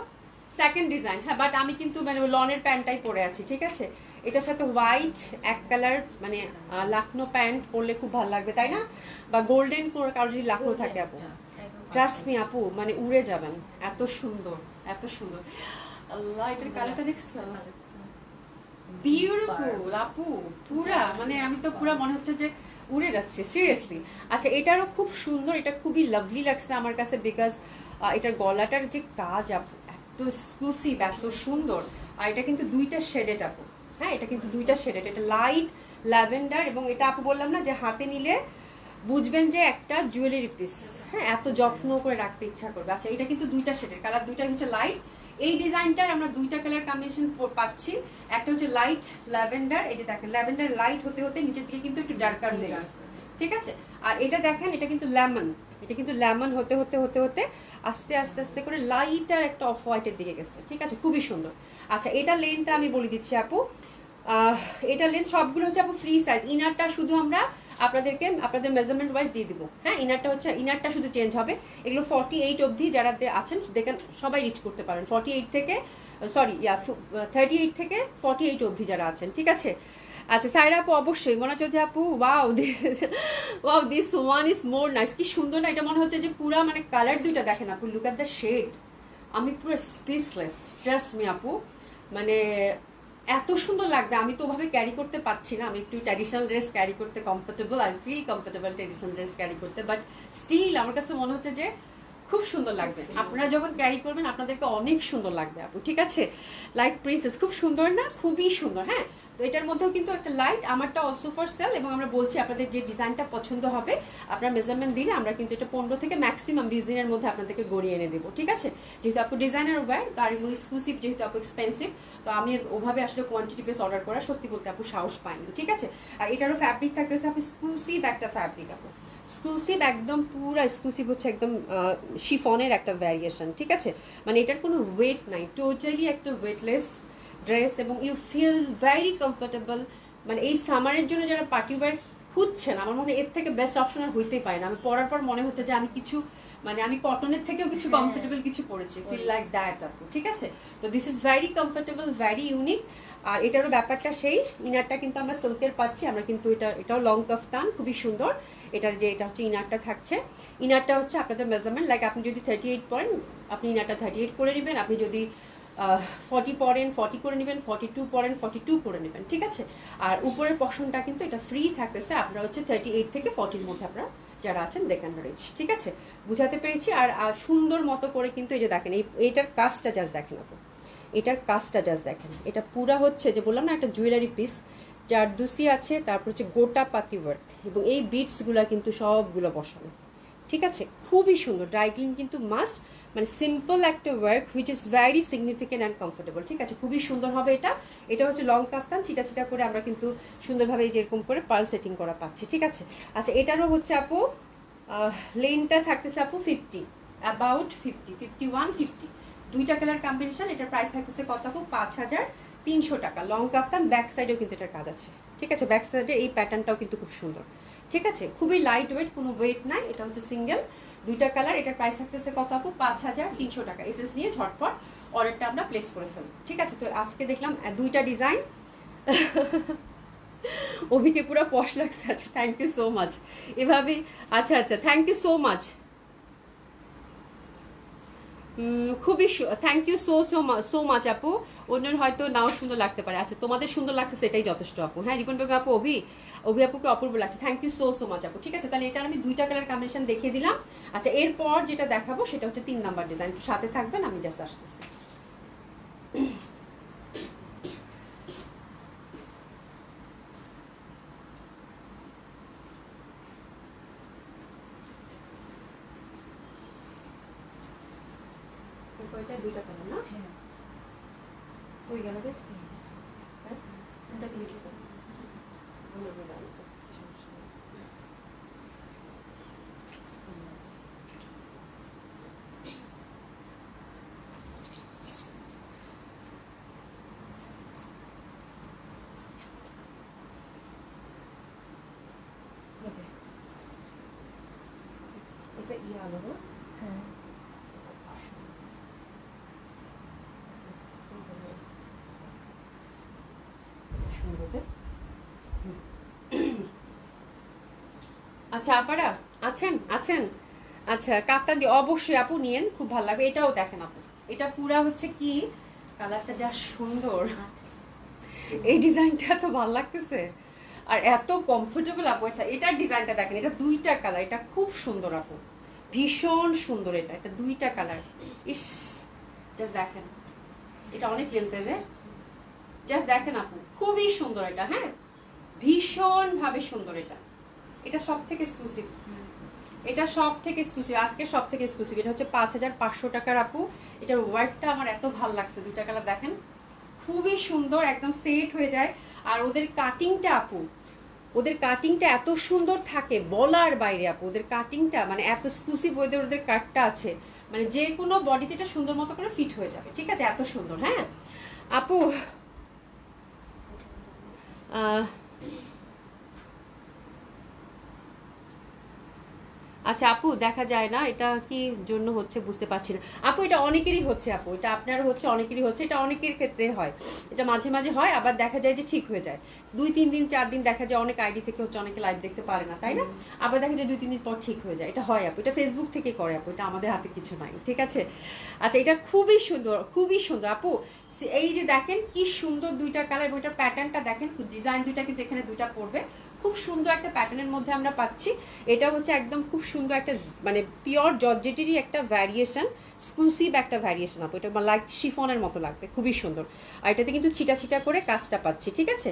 Second design. হ্যাঁ বাট আমি কিন্তু মানে লনের প্যান্টটাই পরে আছি। ঠিক আছে, এটার সাথে হোয়াইট এক কালার মানে লাখনো প্যান্ট পরলে খুব ভালো লাগবে তাই না? বা গোল্ডেন কারো যদি লাখনো থাকে আপু, ট্রাস্ট মি আপু, মানে উড়ে যাবেন, এত সুন্দর, এত সুন্দর। আল্লাহ এটার কালারটা দেখছো? বিউটিফুল আপু, পুরা মানে আমি তো পুরা মনে হচ্ছে যে উড়ে যাচ্ছে সিরিয়াসলি। আচ্ছা এটারও খুব সুন্দর, এটা খুবই লাভলি লাগছে আমার কাছে, বিকজ এটার গলাটার যে কাজ আপু এত এক্সক্লুসিভ, এত সুন্দর। আর এটা কিন্তু দুইটা শেডেড আপু। হ্যাঁ এটা কিন্তু দুইটা শেডেড, এটা লাইট ল্যাভেন্ডার, এবং এটা আপু বললাম না যে হাতে নিলে বুঝবেন যে একটা জুয়েলারি পিস। হ্যাঁ এত যত্ন করে রাখতে ইচ্ছা করবে। আচ্ছা এটা কিন্তু দুইটা শেডের, কালার দুইটা হচ্ছে লাইট। এই ডিজাইনটার আমরা দুইটা কালার কম্বিনেশন পাচ্ছি, একটা হচ্ছে লাইট ল্যাভেন্ডার, এই যে দেখেন ল্যাভেন্ডার লাইট হতে হতে নিচের দিকে কিন্তু একটু ডার্কার হয়ে গেছে। ঠিক আছে, আর এটা দেখেন এটা কিন্তু লেমন, এটা কিন্তু লেমন হতে হতে হতে হতে আস্তে আস্তে আস্তে করে লাইট আর একটা অফ হোয়াইটের দিকে গেছে। ঠিক আছে, খুবই সুন্দর। আচ্ছা এটা লেনটা আমি বলে দিচ্ছি আপু, এটা লেন্থ সবগুলো হচ্ছে আপু ফ্রি সাইজ। ইনারটা শুধু আমরা আপনাদেরকে আপনাদের মেজারমেন্ট ওয়াইজ দিয়ে দিব। হ্যাঁ ইনারটা হচ্ছে, ইনারটা শুধু চেঞ্জ হবে। এগুলো 48 অবধি যারা আছেন দেখেন সবাই রিচ করতে পারেন, 48 থেকে সরি 38 থেকে 48 অবধি যারা আছেন। ঠিক আছে, আচ্ছা সাইরা আপু অবশ্যই, মনে হচ্ছে আপু wow wow this one is more nice. কি সুন্দর না, এটা মনে হচ্ছে যে পুরা মানে কালার দুইটা দেখেন আপু, লুক অ্যাট দ্য শেড। আমি পুরো স্পিচলেস, ট্রাস্ট মি আপু, মানে এত সুন্দর লাগবে। আমি তো ওভাবে ক্যারি করতে পারছি না, আমি একটু ট্র্যাডিশনাল ড্রেস ক্যারি করতে comfortable, I feel comfortable traditional dress carry করতে, বাট স্টিল আমার কাছে মনে হচ্ছে যে খুব সুন্দর লাগবে। আপনারা যখন ক্যারি করবেন আপনাদেরকে অনেক সুন্দর লাগবে আপু। ঠিক আছে, লাইক প্রিন্সেস, খুব সুন্দর না, খুবই সুন্দর। হ্যাঁ তো এটার মধ্যেও কিন্তু একটা লাইট, আমারটা অলসো ফর সেল, এবং আমরা বলছি আপনাদের যে ডিজাইনটা পছন্দ হবে আপনার মেজারমেন্ট দিলে আমরা কিন্তু এটা 15 থেকে ম্যাক্সিমাম 20 দিনের মধ্যে আপনাদেরকে গড়িয়ে এনে দেবো। ঠিক আছে, যেহেতু আপু ডিজাইনার ওয়্যার আর এক্সক্লুসিভ, যেহেতু আপু এক্সপেন্সিভ, তো আমি ওভাবে আসলে কোয়ান্টিটি বেস অর্ডার করা সত্যি বলতে আপু সাহস পাইনি। ঠিক আছে, আর এটারও ফ্যাব্রিক থাকতেছে আপু এক্সক্লুসিভ একটা ফ্যাব্রিক আপু, এক্সক্লুসিভ একদম পুরো এক্সক্লুসিভ হচ্ছে একদম শিফনের একটা ভ্যারিয়েশন। ঠিক আছে, মানে এটার কোনো ওয়েট নাই, টোটালি একটা ওয়েটলেস ড্রেস, এবং ইউ ফিল ভেরি কমফোর্টেবল। মানে এই সামারের জন্য যারা পার্টি ওয়্যার খুঁজছেন, আমার মনে হয় এর থেকে বেস্ট অপশন আর হইতেই পারে না। আমি পরার পর মনে হচ্ছে যে আমি কিছু মানে আমি কটনের থেকেও কিছু কমফোর্টেবল কিছু পরেছি, ফিল লাইক দ্যাট আপু। ঠিক আছে, তো this is very comfortable, very unique. আর এটারও ব্যাপারটা সেই, ইনারটা কিন্তু আমরা সিল্কের পাচ্ছি, আমরা কিন্তু এটাও লং কাফতান, খুবই সুন্দর। এটার যে এটা হচ্ছে ইনারটা থাকছে, ইনারটা হচ্ছে আপনাদের মেজারমেন্ট, লাইক আপনি যদি 38 পরেন আপনি ইনারটা 38 করে নেবেন, আপনি যদি 40 পরেন 40 করে নেবেন, 42 পরেন 42 করে নেবেন। ঠিক আছে, আর উপরের পশনটা কিন্তু এটা ফ্রি থাকতেছে, আপনারা হচ্ছে 38 থেকে 40-র মধ্যে আপনারা যারা আছেন দে ক্যান রিচ। ঠিক আছে, বুঝাতে পেরেছি। আর সুন্দর মতো করে কিন্তু এই যে দেখেন এইটার কাজটা জাস্ট দেখেন আপু, এটার কাজটা জাস্ট দেখেন, এটা পুরা হচ্ছে যে বললাম না একটা জুয়েলারি পিস, জারদুসি আছে, তারপর হচ্ছে গোটা পাতি ওয়ার্ক, এবং এই বিটসগুলো কিন্তু সবগুলো বসানো। ঠিক আছে, খুবই সুন্দর। ড্রাই ক্লিন কিন্তু মাস্ট, মানে সিম্পল একটা work which is very significant and comfortable. ঠিক আছে, খুবই সুন্দর হবে এটা। এটা হচ্ছে লং কাফতান, চিটা চিটা করে আমরা কিন্তু সুন্দরভাবে যেরকম করে পার্ল সেটিং করা পাচ্ছি। ঠিক আছে, আচ্ছা এটারও হচ্ছে আপু লেনটা থাকতেছে আপু 50, অ্যাবাউট 50, 51, 50, দুইটা কালার কম্বিনেশন। এটার প্রাইস থাকতেছে কত আপু? 5,300 300 টাকা। লং কাফতান, ব্যাক সাইডেও কিন্তু এটার কাজ আছে, ঠিক আছে। ব্যাক সাইডে এই প্যাটার্নটাও কিন্তু খুব সুন্দর, ঠিক আছে। খুবই লাইট ওয়েট, কোনো ওয়েট নাই। এটা হচ্ছে সিঙ্গেল, 2টা কালার। এটার প্রাইস থাকতেছে কত আপু? 5300 টাকা। এসএস নিয়ে ঝটপট অর্ডারটা আমরা প্লেস করে ফেলবো, ঠিক আছে। তো আজকে দেখলাম 2টা ডিজাইন। অভিকে পুরো পশ লাগছে। আচ্ছা, থ্যাংক ইউ সো মাচ। এভাবে আচ্ছা আচ্ছা, থ্যাংক ইউ সো মাচ। খুবই থ্যাংক ইউ সো মাচ আপু। অন্যের হয়তো নাও সুন্দর লাগতে পারে। আচ্ছা, তোমাদের সুন্দর লাগছে সেটাই যথেষ্ট আপু। হ্যাঁ, রিপন বেগম আপু, অভি আপুকে অপূর্ব লাগছে। থ্যাংক ইউ সো মাচ আপু। ঠিক আছে, তাহলে এটা আমি 2টা কালার কম্বিনেশন দেখিয়ে দিলাম। আচ্ছা, এরপর যেটা দেখাবো সেটা হচ্ছে 3 নাম্বার ডিজাইন। সাথে থাকবেন, আমি জাস্ট আসতেছি। ওইটা 2টা কালার না? হ্যাঁ, ওই গেল রে। হ্যাঁ, 2টা কি দিছো? এটা ইয়ে আলো না? হ্যাঁ, আচ্ছা আপারা আছেন আছেন। আচ্ছা, কাফতান দিয়ে অবশ্যই আপু নিয়েন, খুব ভালো লাগবে। এটাও দেখেন আপু, এটা পুরা হচ্ছে কি কালারটা যা সুন্দর, এই ডিজাইনটা তো ভালো লাগতেছে আর এত কমফোর্টেবল আপু। আচ্ছা, এটার ডিজাইনটা দেখেন, এটা 2টা কালার, এটা খুব সুন্দর আপু, ভীষণ সুন্দর। এটা 2টা কালার। ইস, জাস্ট দেখেন, এটা অনেক লেন্থের রে। জাস্ট দেখেন আপু, খুবই সুন্দর এটা। হ্যাঁ, ভীষণ ভাবে সুন্দর এটা। এটা সব থেকে এক্সক্লুসিভ, এটা সব থেকে এক্সক্লুসিভ, আজকে সব থেকে এক্সক্লুসিভ। এটা হচ্ছে 5500 টাকার আপু। এটার ওয়ার্কটা আমার এত ভালো লাগছে। 2টা কালার দেখেন, খুবই সুন্দর, একদম সেট হয়ে যায়। আর ওদের কাটিংটা আপু, ওদের কাটিংটা এত সুন্দর থাকে বলার বাইরে আপু। ওদের কাটিংটা মানে এত এক্সক্লুসিভ, ওদের কাটটা আছে, মানে যে কোনো বডিতে এটা সুন্দর মতো করে ফিট হয়ে যাবে, ঠিক আছে, এত সুন্দর। হ্যাঁ আপু, আচ্ছা আপু, দেখা যায় না, এটা কি জন্য হচ্ছে বুঝতে পারছি না আপু। এটা অনেকেরই হচ্ছে আপু, এটা আপনার হচ্ছে, অনেকেরই হচ্ছে, এটা অনেকের ক্ষেত্রে হয়। এটা মাঝে মাঝে হয়, আবার দেখা যায় যে ঠিক হয়ে যায়। 2-3 দিন 4 দিন দেখা যায়, অনেক আইডি থেকে হচ্ছে অনেকে লাইভ দেখতে পারে না, তাই না? আবার দেখা যায় 2-3 দিন পর ঠিক হয়ে যায়। এটা হয় আপু, এটা ফেসবুক থেকে করে আপু, এটা আমাদের হাতে কিছু নাই, ঠিক আছে। আচ্ছা, এটা খুবই সুন্দর, খুবই সুন্দর আপু। এই যে দেখেন কি সুন্দর 2টা কালার, এবং এটার প্যাটার্নটা দেখেন, ডিজাইন 2টা কিন্তু এখানে 2টা পড়বে। খুব সুন্দর একটা প্যাটার্নের মধ্যে আমরা পাচ্ছি। এটা হচ্ছে একদম খুব সুন্দর একটা, মানে পিওর জর্জেটেরই একটা ভ্যারিয়েশন, এক্সক্লুসিভ একটা ভ্যারিয়েশন আপু। এটা লাইক শিফনের মতো লাগবে, খুবই সুন্দর। আর এটাতে কিন্তু ছিটা ছিটা করে কাজটা পাচ্ছি, ঠিক আছে।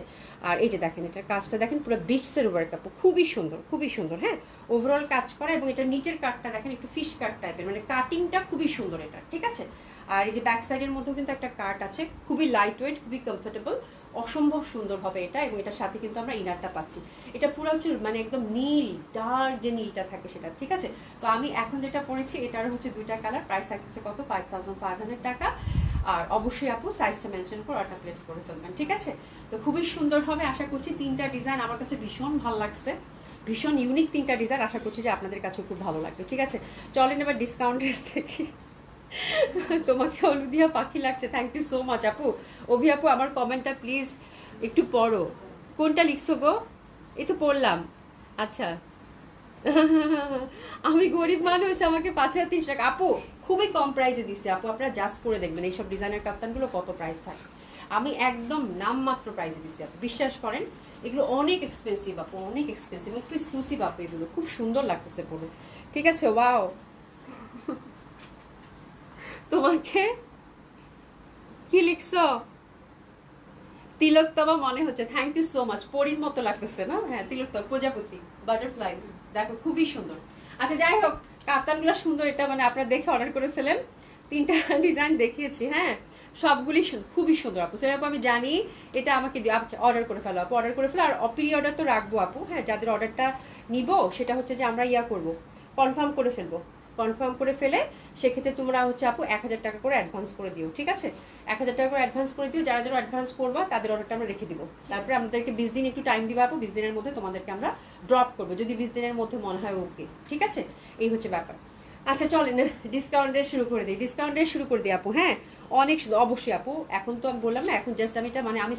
আর এই যে দেখেন, এটার কাজটা দেখেন, পুরো বিটসের ওয়ার্ক আপু, খুবই সুন্দর, খুবই সুন্দর। হ্যাঁ, ওভারঅল কাজ করা, এবং এটা নিচের কাটটা দেখেন, একটু ফিশ কাট টাইপের, মানে কাটিংটা খুবই সুন্দর এটা, ঠিক আছে। আর এই যে ব্যাক সাইডের মধ্যেও কিন্তু একটা কাট আছে, খুবই লাইট ওয়েট, খুবই কমফোর্টেবল, অসম্ভব সুন্দর হবে এটা। এবং এটার সাথে কিন্তু আমরা ইনারটা পাচ্ছি। এটা পুরো হচ্ছে মানে একদম নীল, ডার্ক যে নীলটা থাকে সেটা, ঠিক আছে। তো আমি এখন যেটা পরেছি, এটার হচ্ছে 2টা কালার, প্রাইস থাকছে কত? 5500 টাকা। আর অবশ্যই আপু সাইজটা মেনশন করে অর্ডার প্লেস করে ফেলবেন, ঠিক আছে। তো খুবই সুন্দর হবে আশা করছি। 3টা ডিজাইন আমার কাছে ভীষণ ভালো লাগছে, ভীষণ ইউনিক 3টা ডিজাইন। আশা করছি যে আপনাদের কাছে খুব ভালো লাগবে, ঠিক আছে। চলেন এবার ডিসকাউন্ট ড্রেস দেখি। তোমাকে হলুদিয়া পাখি লাগছে, থ্যাংক ইউ সো মাচ আপু। অভি আপু, আমার কমেন্টটা প্লিজ একটু পড়ো। কোনটা লিখছো গো? এই তো পড়লাম। আচ্ছা, আমি গরিব মানুষ, আমাকে 5300 টাকা আপু, খুবই কম প্রাইসে দিচ্ছে আপু। আপনারা জাস্ট করে দেখবেন এইসব ডিজাইনের কাপ্তানগুলো কত প্রাইস থাকে। আমি একদম নামমাত্র প্রাইসে দিচ্ছি আপু, বিশ্বাস করেন। এগুলো অনেক এক্সপেন্সিভ আপু, অনেক এক্সপেন্সিভ, একটু এক্সক্লুসিভ আপু। এগুলো খুব সুন্দর লাগতেছে পরে, ঠিক আছে। ওয়াও, তোমাকে কি লিখছো? তিলোত্তমা মনে হচ্ছে, থ্যাংক ইউ সো মাচ। পরীর মতো লাগতেছে না? হ্যাঁ, তিলোত্তমা, প্রজাপতি, বাটারফ্লাই, দেখো খুবই সুন্দর। আচ্ছা, যাই হোক, কাফতানগুলো সুন্দর, এটা মানে আপনারা দেখে অর্ডার করে ফেলেন। 3টা ডিজাইন দেখিয়েছি, হ্যাঁ, সবগুলি খুবই সুন্দর আপু। সেরকম আমি জানি, এটা আমাকে আচ্ছা, অর্ডার করে ফেলো আপু, অর্ডার করে ফেলো। আর অপিরি অর্ডার তো রাখবো আপু। হ্যাঁ, যাদের অর্ডারটা নিব সেটা হচ্ছে যে আমরা ইয়া করব, কনফার্ম করে ফেলবো, কনফার্ম করে ফেলে সেক্ষেত্রে তোমরা হচ্ছে আপু 1000 টাকা করে অ্যাডভান্স করে দিও, ঠিক আছে? 1000 টাকা করে অ্যাডভান্স করে দিও, যারা যারা অ্যাডভান্স করবা তাদের অর্ডারটা আমরা রেখে দিব। তারপরে আমাদেরকে 20 দিন একটু টাইম দিবা আপু, 20 দিনের মধ্যে তোমাদেরকে আমরা ড্রপ করবো, যদি 20 দিনের মধ্যে মনে হয় ওকে, ঠিক আছে? এই হচ্ছে ব্যাপার। আচ্ছা চলেন ডিসকাউন্টের শুরু করে দিই, ডিসকাউন্টের শুরু করে দিই আপু। হ্যাঁ অনেক অবশ্যই আপু, এখন তো আমি বললাম না, এখন জাস্ট আমি এটা মানে আমি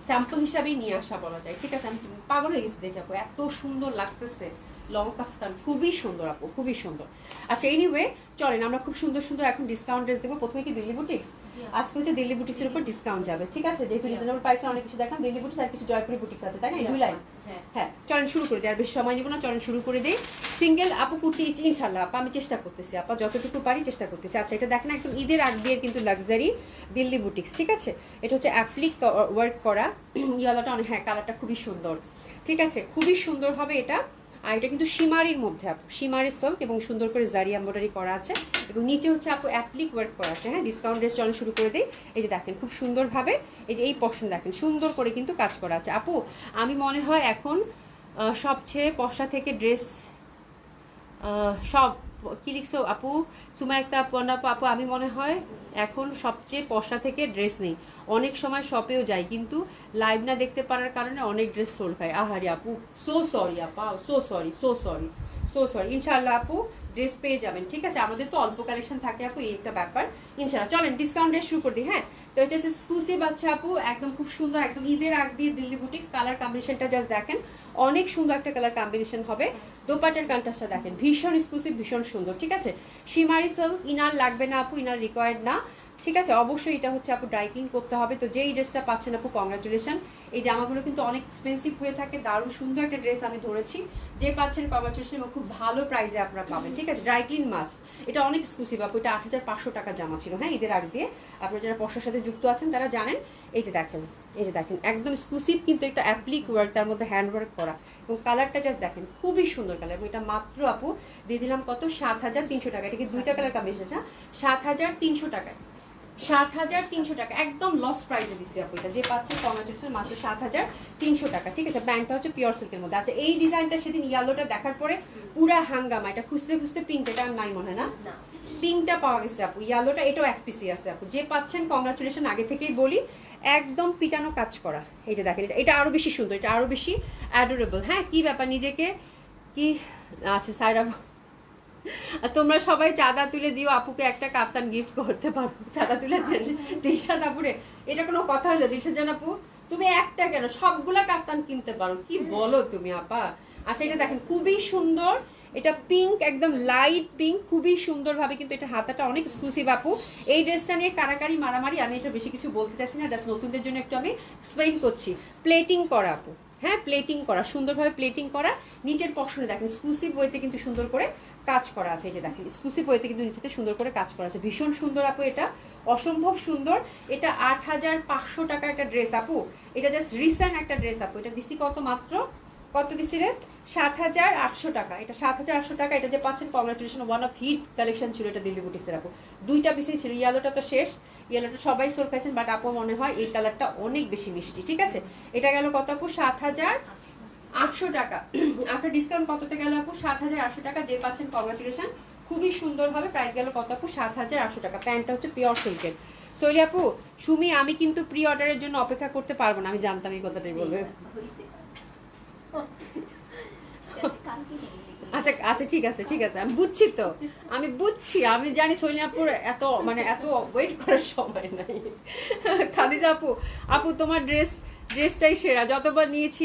স্যাম্পল হিসাবেই নিয়ে আসা বলা যায়, ঠিক আছে? আমি পাগল হয়ে গেছি দেখে আপু, এত সুন্দর লাগতেছে লং কাফতান, খুবই সুন্দর আপু, খুবই সুন্দর। আচ্ছা এনিওয়ে চলেন আমরা খুব সুন্দর সুন্দর এখন ডিসকাউন্ট ড্রেস দেবো। প্রথমে কি দিল্লি বুটিক্স, আজকে হচ্ছে দিল্লি বুটিক্সের উপর ডিসকাউন্ট যাবে, ঠিক আছে? যেহেতু রিজনেবল প্রাইসে অনেক কিছু দেখান, দিল্লি বুটিক্স আর কিছু জয়পুরি বুটিক্স আছে, তাই না? এই দুই লাইন। হ্যাঁ চলেন শুরু করে দিই, আর বেশি সময় নিব না, চলেন শুরু করে দিই। সিঙ্গেল আপু কুর্তি ইনশাল্লাহ আপা আমি চেষ্টা করতেছি, আপা যতটুকু পারি চেষ্টা করতেছি। আচ্ছা এটা দেখেন একদম ঈদের আগ দিয়ে কিন্তু লাক্সারি দিল্লি বুটিক্স, ঠিক আছে? এটা হচ্ছে অ্যাপ্লিক ওয়ার্ক করা, ইয়ালাটা অনেক, হ্যাঁ কালারটা খুবই সুন্দর, ঠিক আছে? খুবই সুন্দর হবে এটা। আর এটা কিন্তু শিমারির মধ্যে আপু, শিমারি সিল্ক এবং সুন্দর করে জারি এমব্রয়ডারি করা আছে এবং নিচে হচ্ছে আপু অ্যাপ্লিক ওয়ার্ক করা আছে। হ্যাঁ ডিসকাউন্ট ড্রেস চলেন শুরু করে দিই। এই যে দেখেন খুব সুন্দরভাবে এই যে এই পশন দেখেন সুন্দর করে কিন্তু কাজ করা আছে আপু। আমি মনে হয় এখন সবচেয়ে পশা থেকে ড্রেস সব কি লিখছো আপু, সুমা একটা আপু আমি মনে হয় এখন সবচেয়ে পশা থেকে ড্রেস নেই, অনেক সময় শপেও যাই কিন্তু লাইভ না দেখতে পারার কারণে অনেক ড্রেস সোল্ড হয়। আহারে আপু সো সরি আপা, so sorry so sorry so sorry. ইনশাআল্লাহ আপু ড্রেস পেয়ে যাবেন, ঠিক আছে? আমাদের তো অল্প কালেকশন থাকে আপু, এই একটা ব্যাপার। ইনশাআল্লাহ চলেন ডিসকাউন্ট ড্রেস শুরু করে দিই। হ্যাঁ তো এটা হচ্ছে এক্সক্লুসিভ আছে আপু, একদম খুব সুন্দর, একদম ঈদের আগ দিয়ে দিল্লি বুটিক্স। কালার কম্বিনেশনটা জাস্ট দেখেন, অনেক সুন্দর একটা কালার কম্বিনেশন হবে। দোপাট্টার কন্ট্রাস্টটা দেখেন ভীষণ এক্সক্লুসিভ, ভীষণ সুন্দর, ঠিক আছে? শিমারি সিল্ক, ইনার লাগবে না আপু, ইনার রিকোয়ার্ড না, ঠিক আছে? অবশ্যই এটা হচ্ছে আপু ড্রাই ক্লিন করতে হবে। তো যেই ড্রেসটা পাচ্ছেন আপু কংগ্রাচুলেশন, এই জামাগুলো কিন্তু অনেক এক্সপেন্সিভ হয়ে থাকে, দারুণ সুন্দর একটা ড্রেস আমি ধরেছি, যে পাচ্ছেন কংগ্রাচুলেশন এবং খুব ভালো প্রাইসে আপনারা পাবেন, ঠিক আছে? ড্রাই ক্লিন মাস্ট, এটা অনেক এক্সক্লুসিভ আপু, এটা 8500 টাকা জামা ছিল হ্যাঁ ঈদের আগ দিয়ে। আপনারা যারা পশার সাথে যুক্ত আছেন তারা জানেন। এই যে দেখেন, এই যে দেখেন একদম এক্সক্লুসিভ কিন্তু একটা অ্যাপ্লিক ওয়ার্ক, তার মধ্যে হ্যান্ড ওয়ার্ক করা এবং কালারটা জাস্ট দেখেন খুবই সুন্দর কালার। এবং এটা মাত্র আপু দিয়ে দিলাম কত, 7300 টাকা। এটা কি দুইটা কালার কম্বিনেশন না, 7300 টাকায়, 7300 টাকা একদম লস প্রাইসে দিচ্ছি আপু। এটা যে পাচ্ছেন কংগ্রাচুলেশন মাত্র 7300 টাকা, ঠিক আছে? প্যান্টটা হচ্ছে পিওর সিল্কের মধ্যে। আচ্ছা এই ডিজাইনটা সেদিন ইয়েলোটা দেখার পরে পুরা হাঙ্গামা, এটা খুঁজতে খুঁজতে পিঙ্ক, এটা আর নাই মনে হয় না, পিঙ্কটা পাওয়া গেছে আপু, ইয়েলোটা এটাও এক পিসি আছে আপু, যে পাচ্ছেন কংগ্রাচুলেশন। আগে থেকেই বলি একদম পিটানো কাজ করা। এই যে দেখেন এটা আরো বেশি সুন্দর, এটা আরো বেশি অ্যাডোরেবল। হ্যাঁ কি ব্যাপার নিজেকে কি, আচ্ছা সাইরা তোমরা সবাই চাঁদা তুলে দিও, আপুকে একটা কাপ্তান গিফট করতে পারো, চাঁদা তুলে দেন দিলশাদ আপুরে। এটা কোনো কথা হলো দিলশাদ জান আপু, তুমি একটা কেন সবগুলা কাপ্তান কিনতে পারো, কি বলো তুমি আপা? আচ্ছা এটা দেখেন খুবই সুন্দর, এটা পিঙ্ক, একদম লাইট পিঙ্ক, খুবই সুন্দরভাবে কিন্তু এটা হাতাটা অনেক এক্সক্লুসিভ আপু। এই ড্রেসটা নিয়ে কারাকারি মারামারি আমি এটা বেশি কিছু বলতে চাচ্ছি না, জাস্ট নতুনদের জন্য একটু আমি এক্সপ্লেইন করছি। প্লেটিং করা আপু, হ্যাঁ প্লেটিং করা, সুন্দরভাবে প্লেটিং করা। নিচের পশনে দেখেন এক্সক্লুসিভ ওয়েতে কিন্তু সুন্দর করে কাজ করা আছে। এই যে দেখেন এক্সক্লুসিভ ওয়েতে কিন্তু নিচেতে সুন্দর করে কাজ করা আছে, ভীষণ সুন্দর আপু, এটা অসম্ভব সুন্দর। এটা 8500 টাকা একটা ড্রেস আপু, এটা জাস্ট রিসেন্ট একটা ড্রেস আপু। এটা দিছি কত, মাত্র কত দিছি রে, 7800 টাকা। এটা 7800 টাকা। এটা যে পাচ্ছেন congratulation, one of heat collection ছিল এটা দিল্লি বুটিক্সের আপু। দুইটা পিসই ছিল, ইয়েলোটা তো শেষ, ইয়েলোটা সবাই সোল খাইছেন, বাট আপু মনে হয় এই কালারটা অনেক বেশি মিষ্টি, ঠিক আছে? এটা গেল কত আপু, 7800 টাকা। আফটার ডিসকাউন্ট কততে গেল আপু, 7800 টাকা, যে পাচ্ছেন কংগ্রাচুলেশন। খুবই সুন্দরভাবে প্রাইস গেল কত আপু, 7800 টাকা। প্যান্টটা হচ্ছে পিওর সিল্কের। সৈলি আপু সুমি আমি কিন্তু প্রি অর্ডারের জন্য অপেক্ষা করতে পারবো না, আমি জানতাম এই কথাটাই বলবে। আচ্ছা আচ্ছা ঠিক আছে ঠিক আছে, আমি বুঝছি, তো আমি বুঝছি, আমি জানি সৈনিয়াপুর এত মানে এত ওয়েট করার সময় নাই। খাদিজা আপু, আপু তোমার ড্রেসটাই সেরা, যতবার নিয়েছি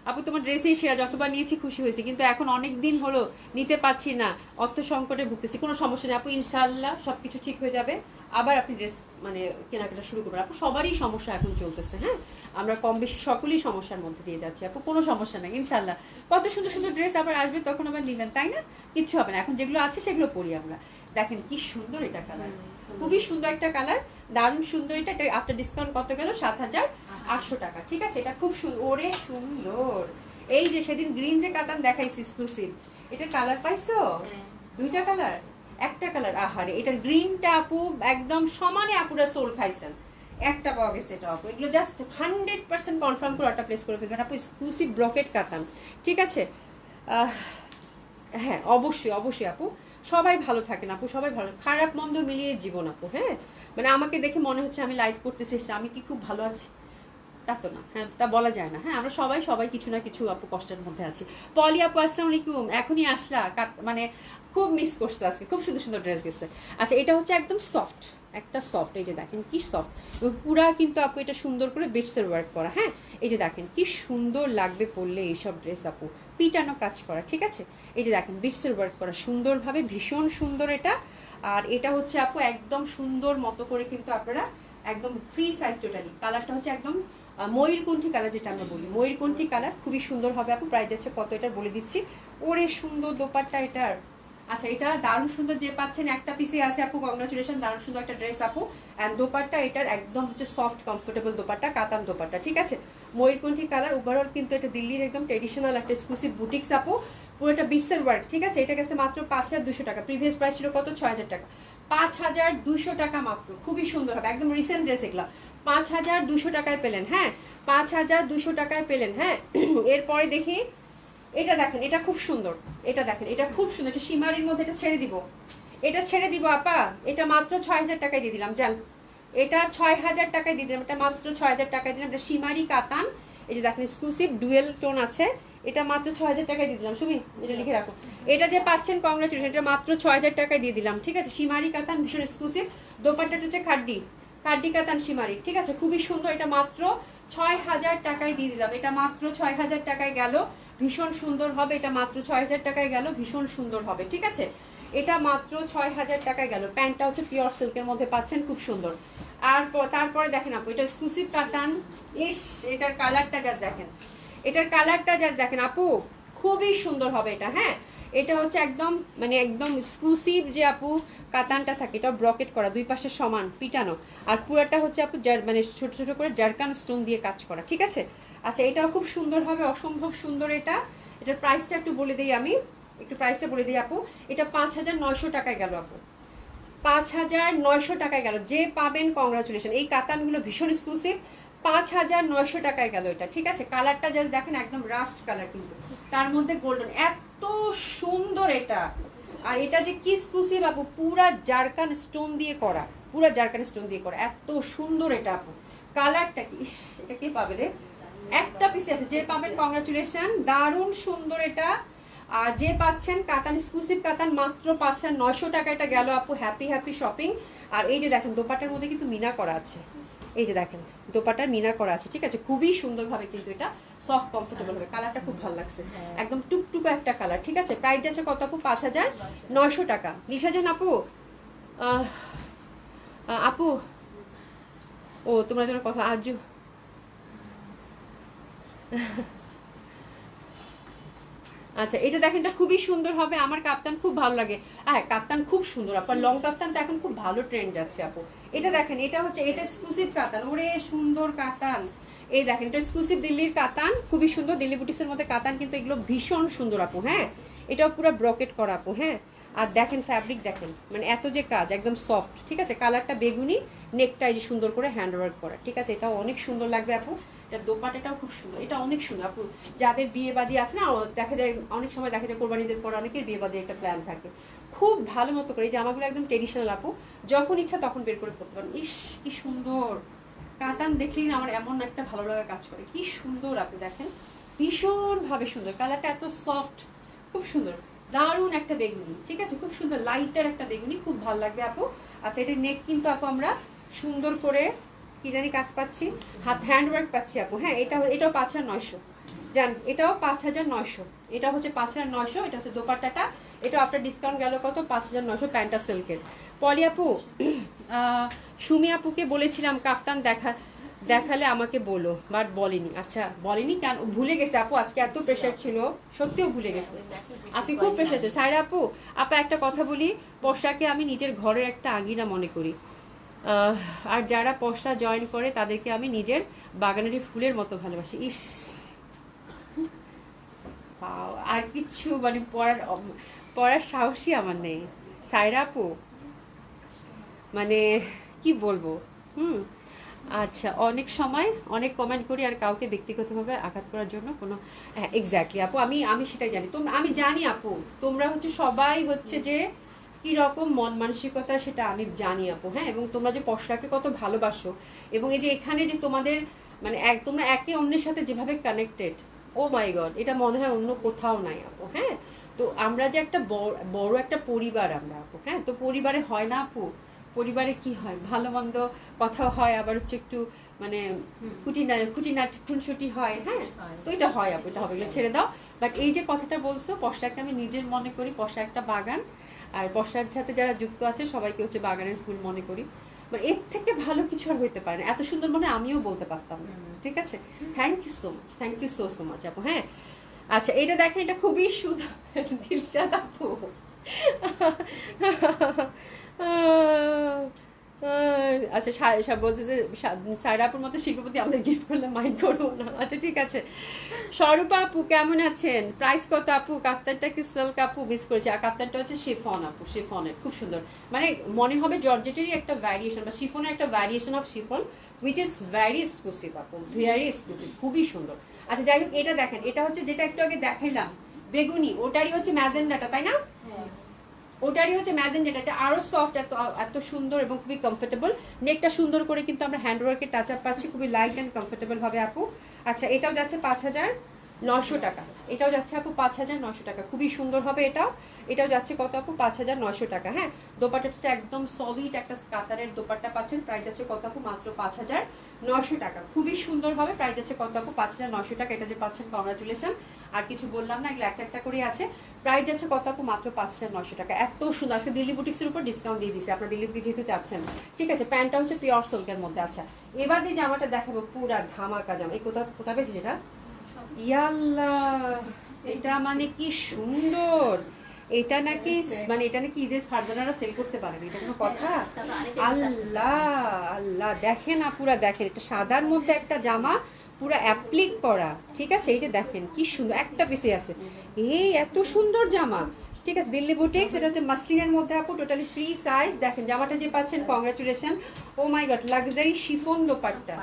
আপু তোমার ড্রেসেই সেরা, যতবার নিয়েছি খুশি হয়েছি, কিন্তু এখন অনেক দিন হলো নিতে পারছি না, অর্থ সংকটে ভুগতেছি। কোনো সমস্যা নেই আপু, ইনশাআল্লাহ সবকিছু ঠিক হয়ে যাবে, আবার আপনি ড্রেস মানে কেনাকাটা শুরু করবেন আপু। সবারই সমস্যা এখন চলতেছে, হ্যাঁ আমরা কম বেশি সকলেই সমস্যার মধ্যে দিয়ে যাচ্ছি আপু, কোনো সমস্যা নেই ইনশাআল্লাহ। কত সুন্দর সুন্দর ড্রেস আবার আসবে, তখন আবার নিবেন, তাই না? কিচ্ছু হবে না, এখন যেগুলো আছে সেগুলো পরি আমরা। দেখেন কি সুন্দর এটা কালার, খুবই সুন্দর একটা কালার, দারুণ সুন্দর। এটা আফটার ডিসকাউন্ট কত গেল, 7800 টাকা, ঠিক আছে? এটা খুব সুন্দর, ওরে সুন্দর। এই যে সেদিন গ্রিন যে কাতান দেখাইছি এক্সক্লুসিভ, এটা কালার পাইছো? দুইটা কালার, একটা কালার, আহারে এটার গ্রিনটা আপু একদম সমানে আপুরা সোল খাইছেন, একটা পাওয়া গেছে এটা আপু। এগুলো জাস্ট 100% কনফার্ম করে অর্ডার প্লেস করে ফেলবেন আপু, এক্সক্লুসিভ ব্রকেট কাতান, ঠিক আছে? হ্যাঁ অবশ্যই অবশ্যই আপু, সবাই ভালো থাকেন আপু, সবাই ভালো, খারাপ মন্দ মিলিয়ে জীবন আপু। হ্যাঁ, মানে আমাকে দেখে মনে হচ্ছে আমি লাইভ করতেছি, আমি কি খুব ভালো আছি? তা তো না, হ্যাঁ, তা বলা যায় না। হ্যাঁ, আমরা সবাই সবাই কিছু না কিছু আপু কষ্টের মধ্যে আছি। পলি আপু আসসালামু আলাইকুম, এখনই আসলা? মানে খুব মিস করছে আজকে, খুব সুন্দর সুন্দর ড্রেস গেছে। আচ্ছা, এটা হচ্ছে একদম সফট, একটা সফট, এই যে দেখেন কি সফট, পুরা কিন্তু আপু এটা সুন্দর করে বিটসের ওয়ার্ক করা। হ্যাঁ, এই যে দেখেন কি সুন্দর লাগবে পরলে এইসব ড্রেস আপু, পিটানো কাজ করা, ঠিক আছে। এই যে দেখেন বিটসের ওয়ার্ক করা সুন্দরভাবে, ভীষণ সুন্দর এটা। আর এটা হচ্ছে আপু একদম সুন্দর মতো করে কিন্তু আপনারা একদম ফ্রি সাইজ টোটালি। কালারটা হচ্ছে একদম ময়ূরকণ্ঠী কালার, যেটা আমরা বলি ময়ূরকণ্ঠী কালার, খুবই সুন্দর হবে আপু। প্রাইস আছে কত এটা বলে দিচ্ছি। ওরে সুন্দর দোপাট্টা এটার। আচ্ছা, এটা দারুণ সুন্দর, যে পাচ্ছেন একটা পিসে আছে আপু, কংগ্রাচুলেশন, দারুণ সুন্দর একটা ড্রেস আপু। অ্যান্ড দোপাট্টা এটার একদম হচ্ছে সফট কমফোর্টেবল দোপাট্টা, কাতান দোপাট্টা, ঠিক আছে। ময়ূরকণ্ঠী কালার, ওভারঅল কিন্তু এটা দিল্লির একদম ট্রেডিশনাল একটা এক্সক্লুসিভ বুটিক্স আপু, পুরোটা বিটসের ওয়ার্ক, ঠিক আছে। এটা গেছে মাত্র 5,200 টাকা। প্রিভিয়াস প্রাইস ছিল কত? 6,000 টাকা। 5,200 টাকা মাত্র, খুবই সুন্দর হবে, একদম রিসেন্ট ড্রেস এগুলা। 5,200 টাকায় পেলেন। হ্যাঁ, 5,200 টাকায় পেলেন। হ্যাঁ, এরপরে দেখি এটা দেখেন, এটা খুব সুন্দর, এটা দেখেন, এটা খুব সুন্দর, এটা সীমারির মধ্যে, এটা ছেড়ে দিব, এটা ছেড়ে দিব আপা, এটা মাত্র 6,000 টাকায় দিয়ে দিলাম, জান, এটা 6,000 টাকায় দিয়ে দিলাম, এটা মাত্র 6,000 টাকায় দিলাম। এটা সীমারি কাতান, এই যে দেখেন এক্সক্লুসিভ ডুয়েল টোন আছে, এটা মাত্র 6,000 টাকায় দিয়ে দিলাম। সুমি, এটা লিখে রাখো, এটা যে পাচ্ছেন কংগ্রাচুলেশন, এটা মাত্র 6,000 টাকায় দিয়ে দিলাম, ঠিক আছে। সীমারি কাতান, ভীষণ এক্সক্লুসিভ, দোপাট্টাটা হচ্ছে খাড্ডি খাড্ডি কাতান সীমারি, ঠিক আছে, খুবই সুন্দর। এটা মাত্র 6,000 টাকায় দিয়ে দিলাম, এটা মাত্র 6,000 টাকায় গেল, ভীষণ সুন্দর হবে। এটা মাত্র 6,000 টাকায় গেল, ভীষণ সুন্দর হবে, ঠিক আছে। এটা মাত্র 6,000 টাকায় গেল। প্যান্টটা হচ্ছে পিওর সিল্কের মধ্যে পাচ্ছেন, খুব সুন্দর। আর তারপরে দেখেন আপু, এটা এক্সক্লুসিভ কাতান, ইস, এটার কালারটা জাস্ট দেখেন, এটার কালারটা জাস্ট দেখেন আপু, খুবই সুন্দর হবে এটা। হ্যাঁ, এটা হচ্ছে একদম মানে একদম এক্সক্লুসিভ যে আপু কাতানটা থাকে, এটা ব্রকেট করা, দুই পাশে সমান পিটানো, আর পুরোটা হচ্ছে আপু মানে ছোট ছোট করে জারকান স্টোন দিয়ে কাজ করা, ঠিক আছে। আচ্ছা, এটাও খুব সুন্দর হবে, অসম্ভব সুন্দর এটা। এটার প্রাইসটা একটু বলে দিই আমি, একটু প্রাইসটা বলে দিই আপু, এটা 5,900 টাকায় গেল আপু, 5,900 টাকায় গেল। যে পাবেন কংগ্রাচুলেশন, এই কাতানগুলো ভীষণ এক্সক্লুসিভ, 5,900 টাকায় গেল এটা, ঠিক আছে। কালারটা জাস্ট দেখেন, একদম রাস্ট কালার, কিন্তু তার মধ্যে গোল্ডেন, এত সুন্দর এটা। আর এটা যে কি এক্সক্লুসিভ আপু, পুরা জারকান স্টোন দিয়ে করা, পুরা জারকান স্টোন দিয়ে করা, এত সুন্দর এটা আপু। কালারটা কি, ইস, এটা কে পাবে রে? একটা পিসে আছে, যে পাবেন কংগ্রাচুলেশন, দারুণ সুন্দর এটা। আর যে পাচ্ছেন কাতান, এক্সক্লুসিভ কাতান, মাত্র 5,900 টাকা এটা গেল আপু, হ্যাপি হ্যাপি শপিং। আর এই যে দেখেন দোপাটার মধ্যে কিন্তু মিনা করা আছে, এই যে দেখেন দোপাটার মিনা করা আছে, ঠিক আছে, খুবই সুন্দরভাবে কিন্তু এটা সফট কমফোর্টেবল হবে। কালারটা খুব ভালো লাগছে, একদম টুকটুকো একটা কালার, ঠিক আছে। প্রাইস আছে কত আপু? 5,900 টাকা। নিশা জান আপু, আপু, ও তোমরা তোমার কথা আর্য, আচ্ছা, এটা দেখেন, এটা খুবই সুন্দর হবে, আমার কাপ্তান খুব ভালো লাগে। হ্যাঁ, কাপ্তান খুব সুন্দর আপু, লং কাপ্তান তো এখন খুব ভালো ট্রেন্ড যাচ্ছে আপু। এটা দেখেন, এটা হচ্ছে, এটা এক্সক্লুসিভ কাতান, ওরে সুন্দর কাতান, এই দেখেন, এটা এক্সক্লুসিভ দিল্লির কাতান, খুবই সুন্দর, দিল্লি বুটিক্সের মধ্যে কাতান, কিন্তু এগুলো ভীষণ সুন্দর আপু। হ্যাঁ, এটাও পুরো ব্রকেট করা আপু। হ্যাঁ, আর দেখেন ফ্যাব্রিক দেখেন, মানে এত যে কাজ, একদম সফট, ঠিক আছে। কালারটা বেগুনি, নেকটা এই যে সুন্দর করে হ্যান্ড ওয়ার্ক করা, ঠিক আছে, এটাও অনেক সুন্দর লাগবে আপু। এটা দোপাটাটাও খুব সুন্দর, এটা অনেক সুন্দর আপু। যাদের বিয়ে বাদী আছে না, দেখা যায় অনেক সময়, দেখা যায় কোরবানিদের পর অনেকের বিয়ে বাদী একটা প্ল্যান থাকে, খুব ভালো মতো করে এই জামাগুলো একদম ট্রেডিশনাল আপু, যখন ইচ্ছা তখন বের করে পড়তে পারেন। ইস, কি সুন্দর কাতান, দেখলেই না আমার এমন একটা ভালো লাগা কাজ করে, কি সুন্দর আপু দেখেন, ভীষণভাবে সুন্দর, কালারটা এত সফট, খুব সুন্দর, দারুণ একটা বেগুনি, ঠিক আছে, খুব সুন্দর লাইটার একটা বেগুনি, খুব ভালো লাগবে আপু। আচ্ছা, এটা নেক কিন্তু আপু আমরা সুন্দর করে কি জানি কাজ পাচ্ছি, হাত হ্যান্ডওয়ার্ক পাচ্ছি আপু। হ্যাঁ, এটাও 5,900 জান, এটাও 5,900, এটা হচ্ছে 5,900, এটা হচ্ছে দোপাট্টাটা, এটা আফটার ডিসকাউন্ট গেল কত? 5,900, প্যান্টা সিল্কের। পলি আপু, সুমি আপুকে বলেছিলাম কাফতান দেখালে আমাকে বলো, বাট বলেনি। আচ্ছা, বলেনি কেন? ভুলে গেছে আপু, আজকে এত প্রেশার ছিল, সত্যিও ভুলে গেছে, আজকে খুব প্রেশার ছিল। সাইরা আপু, একটা কথা বলি, পশাকে আমি নিজের ঘরের একটা আঙিনা মনে করি, আর যারা পশা জয়েন করে তাদেরকে আমি নিজের বাগানেরই ফুলের মতো ভালোবাসি। ইস, আর কিছু মানে পড়ার সাহসই আমার নেই সাইরা আপু, মানে কি বলবো। আচ্ছা, অনেক সময় অনেক কমেন্ট করি, আর কাউকে ব্যক্তিগতভাবে আঘাত করার জন্য কোনো, হ্যাঁ এক্স্যাক্টলি আপু, আমি সেটাই জানি, আমি জানি আপু, তোমরা হচ্ছে সবাই হচ্ছে যে কি রকম মন মানসিকতা সেটা আমি জানি আপু, হ্যাঁ। এবং তোমরা যে পশরাকে কত ভালোবাসো, এবং এই যে এখানে যে তোমাদের মানে তোমরা একে অন্যের সাথে যেভাবে কানেক্টেড, ও মাই গড, এটা মনে হয় অন্য কোথাও নাই আপু, হ্যাঁ। তো আমরা যে একটা বড় একটা পরিবার আমরা আপু, হ্যাঁ। তো পরিবারে হয় না আপু, পরিবারে কি হয়, ভালো মন্দ কথা হয়, আবার হচ্ছে একটু মানে খুনসুটি হয়, হ্যাঁ। তো এটা হয় আপু, এটা হবে, ছেড়ে দাও। বাট এই যে কথাটা বলছো, পশরাকে আমি নিজের মনে করি, পশরা একটা বাগান, আর পশরার সাথে যারা যুক্ত আছে সবাইকে হচ্ছে বাগানের ফুল মনে করি। মানে এর থেকে ভালো কিছু আর হইতে পারে না, এত সুন্দর মনে আমিও বলতে পারতাম না। ঠিক আছে, thank you so much, thank you so much আপু, হ্যাঁ। আচ্ছা এটা দেখেন, এটা খুবই সুন্দর দিলশাদ আপু। আচ্ছা বলছে যে সায়রা আপুর মতো শিল্পপতি আমাদের গিফট করলে মাইন্ড করবো না। আচ্ছা ঠিক আছে। স্বরূপা আপু কেমন আছেন? প্রাইস কত আপু? কাপ্তানটা কি সিল্ক আপু? মিস করেছি। আর কাপ্তানটা হচ্ছে শিফন আপু, শিফনের, খুব সুন্দর, মানে মনে হবে জর্জেটেরই একটা ভ্যারিয়েশন বা শিফনের একটা variation of chiffon, which is very exclusive আপু, ভেরি এক্সক্লুসিভ, খুবই সুন্দর। আচ্ছা যাই হোক, এটা দেখেন, এটা হচ্ছে যেটা একটু আগে দেখাইলাম বেগুনি, ওটারই হচ্ছে ম্যাজেন্ডাটা, তাই না? ওটারই হচ্ছে ম্যাজেন্ডাটা, এটা আরো সফট, এত সুন্দর এবং খুবই কমফোর্টেবল। নেকটা সুন্দর করে কিন্তু আমরা হ্যান্ড ওয়ার্কের টাচ আপ পাচ্ছি, খুবই লাইট অ্যান্ড কমফোর্টেবল হবে আপু। আচ্ছা এটাও যাচ্ছে 5,900 টাকা, এটাও যাচ্ছে আপু 5,900 টাকা, খুবই সুন্দর হবে এটাও। এটাও যাচ্ছে কত আপু? 5,900 টাকা, হ্যাঁ। দোপাট্টা হচ্ছে একদম সলিড একটা কাতারের দোপাট্টা পাচ্ছেন, প্রাইস যাচ্ছে কত আপু? মাত্র 5,900 টাকা, খুবই সুন্দর হবে। প্রাইস যাচ্ছে কত আপু? 5,900 টাকা। এটা যে পাচ্ছেন, কংগ্রাচুলেশন। আর কিছু বললাম না, এগুলো একটা একটা করে আছে। প্রাইস যাচ্ছে কত আপু? মাত্র 5,900 টাকা, এত সুন্দর। আজকে দিল্লি বুটিক্সের উপর ডিসকাউন্ট দিয়ে দিচ্ছে, আপনার দিল্লি বুটিক যেহেতু চাচ্ছেন। ঠিক আছে, প্যান্টটা হচ্ছে পিওর সিল্কের মধ্যে। আচ্ছা এবার যে জামাটা দেখাবো, পুরা ধামাকা জামা। এই কোথায় পেয়েছি যেটা, ইয়াল্লাহ, এটা মানে কি সুন্দর। এটা নাকি মানে এটা নাকি ঈদের ফারজানারা সেল করতে পারেনি, এটা কোনো কথা? আল্লাহ আল্লাহ, দেখেন আপুরা, দেখেন, এটা সাদার মধ্যে একটা জামা, পুরো অ্যাপ্লিক করা। ঠিক আছে, এই যে দেখেন কি সুন্দর, একটা পিসে আছে, এই এত সুন্দর জামা। ঠিক আছে, দিল্লি বুটিক্স, এটা হচ্ছে মাসলিনের মধ্যে আপু, টোটালি ফ্রি সাইজ। দেখেন জামাটা যে পাচ্ছেন, কংগ্রাচুলেশন। ও মাই গড, লাক্সারি শিফন দোপাট্টা,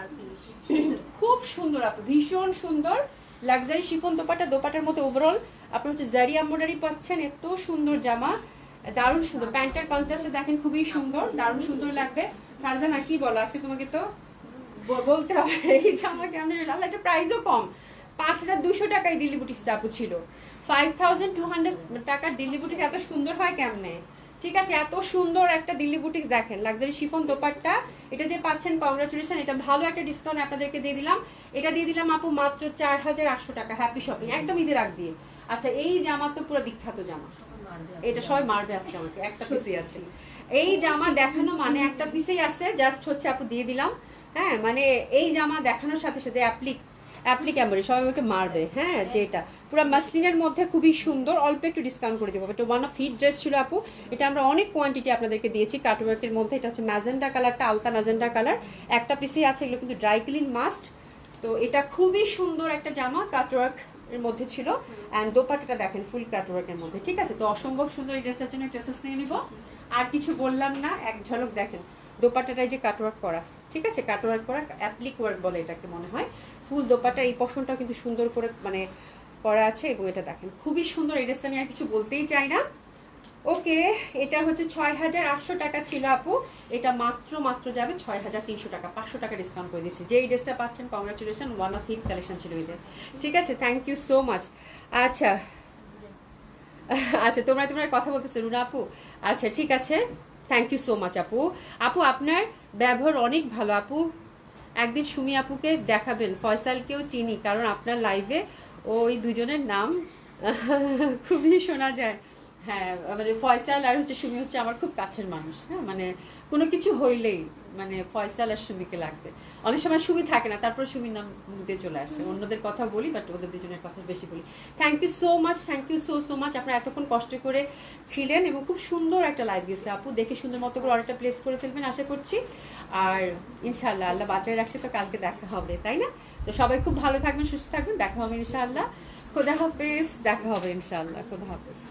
খুব সুন্দর আপু, ভীষণ সুন্দর লাক্সারি শিফন দোপাট্টা। দোপাট্টার মধ্যে ওভারঅল আপনার হচ্ছে জারি এমব্রয়ডারি পাচ্ছেন, এত সুন্দর জামা, দারুণ সুন্দর। প্যান্টের কন্ট্রাস্টে দেখেন, খুবই সুন্দর, দারুণ সুন্দর লাগবে। ফারজানা কি বলো, আজকে তোমাকে তো বলতে হবে এই জামা কেমন। আল্লাহ, এটা প্রাইসও কম, 5,200 টাকায় দিল্লি বুটিক্স আপু ছিল। 5,200 টাকার দিল্লি বুটিক্স এত সুন্দর হয় কেমনে? ঠিক আছে, এত সুন্দর একটা দিল্লি বুটিক্স দেখেন, লাক্সারি শিফন দোপাট্টা। এটা যে পাচ্ছেন, কংগ্রাচুলেশন, এটা ভালো একটা ডিসকাউন্ট আপনাদেরকে দিয়ে দিলাম। এটা দিয়ে দিলাম আপু মাত্র 4,800 টাকা, হ্যাপি শপিং, একদম ঈদের আগ দিয়ে। আচ্ছা এই জামা তো পুরো বিখ্যাত জামা, এটা সবাই মারবে আজকে আমাকে, একটা পিসেই আছে। এই জামা দেখানো মানে একটা পিসেই আছে, জাস্ট হচ্ছে আপু দিয়ে দিলাম, হ্যাঁ। মানে এই জামা দেখানোর সাথে সাথে অ্যাপ্লিক এমব্রয়ডারি, সবাই আমাকে মারবে, হ্যাঁ। যে এটা পুরো মাসলিনের মধ্যে খুবই সুন্দর, অল্প একটু ডিসকাউন্ট করে দেবো। এটা ওয়ান অফ হিট ড্রেস ছিল আপু, এটা আমরা অনেক কোয়ান্টিটি আপনাদেরকে দিয়েছি কাটওয়ার্কের মধ্যে। এটা হচ্ছে ম্যাজেন্ডা কালারটা, আলতা ম্যাজেন্ডা কালার, একটা পিসেই আছে, এগুলো কিন্তু ড্রাই ক্লিন মাস্ট। তো এটা খুবই সুন্দর একটা জামা, কাটওয়ার্ক এর মধ্যে ছিল, অ্যান্ড দোপাট্টাটা দেখেন ফুল কাটওয়ার্কের মধ্যে। ঠিক আছে, তো অসম্ভব সুন্দর এই ড্রেসের জন্য ড্রেসেস নিয়ে নিব। আর কিছু বললাম না, এক ঝলক দেখেন দোপাট্টাটাই যে কাটওয়ার্ক করা। ঠিক আছে, কাটওয়ার্ক করা, অ্যাপ্লিক ওয়ার্ক বলে এটাকে মনে হয়। ফুল দোপাট্টার এই পশনটাও কিন্তু সুন্দর করে মানে করা আছে, এবং এটা দেখেন খুবই সুন্দর। এই ড্রেসটা আমি আর কিছু বলতেই চাই না। ওকে, এটা হচ্ছে 6,800 টাকা ছিল আপু, এটা মাত্র যাবে 6,300 টাকা, 500 টাকা ডিসকাউন্ট করে দিচ্ছি। যে এই ড্রেসটা পাচ্ছেন, congratulation, one of heat collection ছিল এদের। ঠিক আছে, থ্যাংক ইউ সো মাচ। আচ্ছা আচ্ছা, তোমরা কথা বলতেছো রুনা আপু। আচ্ছা ঠিক আছে, থ্যাংক ইউ সো মাচ আপু। আপু আপনার ব্যবহার অনেক ভালো আপু, একদিন সুমি আপুকে দেখাবেন। ফয়সালকেও চিনি, কারণ আপনার লাইভে ওই দুজনের নাম খুবই শোনা যায়। হ্যাঁ, মানে ফয়সাল আর হচ্ছে সুমি হচ্ছে আমার খুব কাছের মানুষ, হ্যাঁ। মানে কোনো কিছু হইলেই মানে ফয়সাল আর সুমিকে লাগবে। অনেক সময় সুমি থাকে না, তারপর সুমির নাম মুখ দিয়ে চলে আসে। অন্যদের কথা বলি, বাট ওদের দুজনের কথা বেশি বলি। Thank you so much, thank you so much. আপনারা এতক্ষণ কষ্ট করে ছিলেন, এবং খুব সুন্দর একটা লাইভ গেছে আপু। দেখে সুন্দর মতো করে অর্ডারটা প্লেস করে ফেলবেন আশা করছি। আর ইনশাআল্লাহ আল্লাহ বাঁচায় রাখলে তো কালকে দেখা হবে, তাই না? তো সবাই খুব ভালো থাকবেন, সুস্থ থাকবেন, দেখা হবে ইনশাআল্লাহ। খোদা হাফেজ, দেখা হবে ইনশাআল্লাহ, খোদা হাফেজ।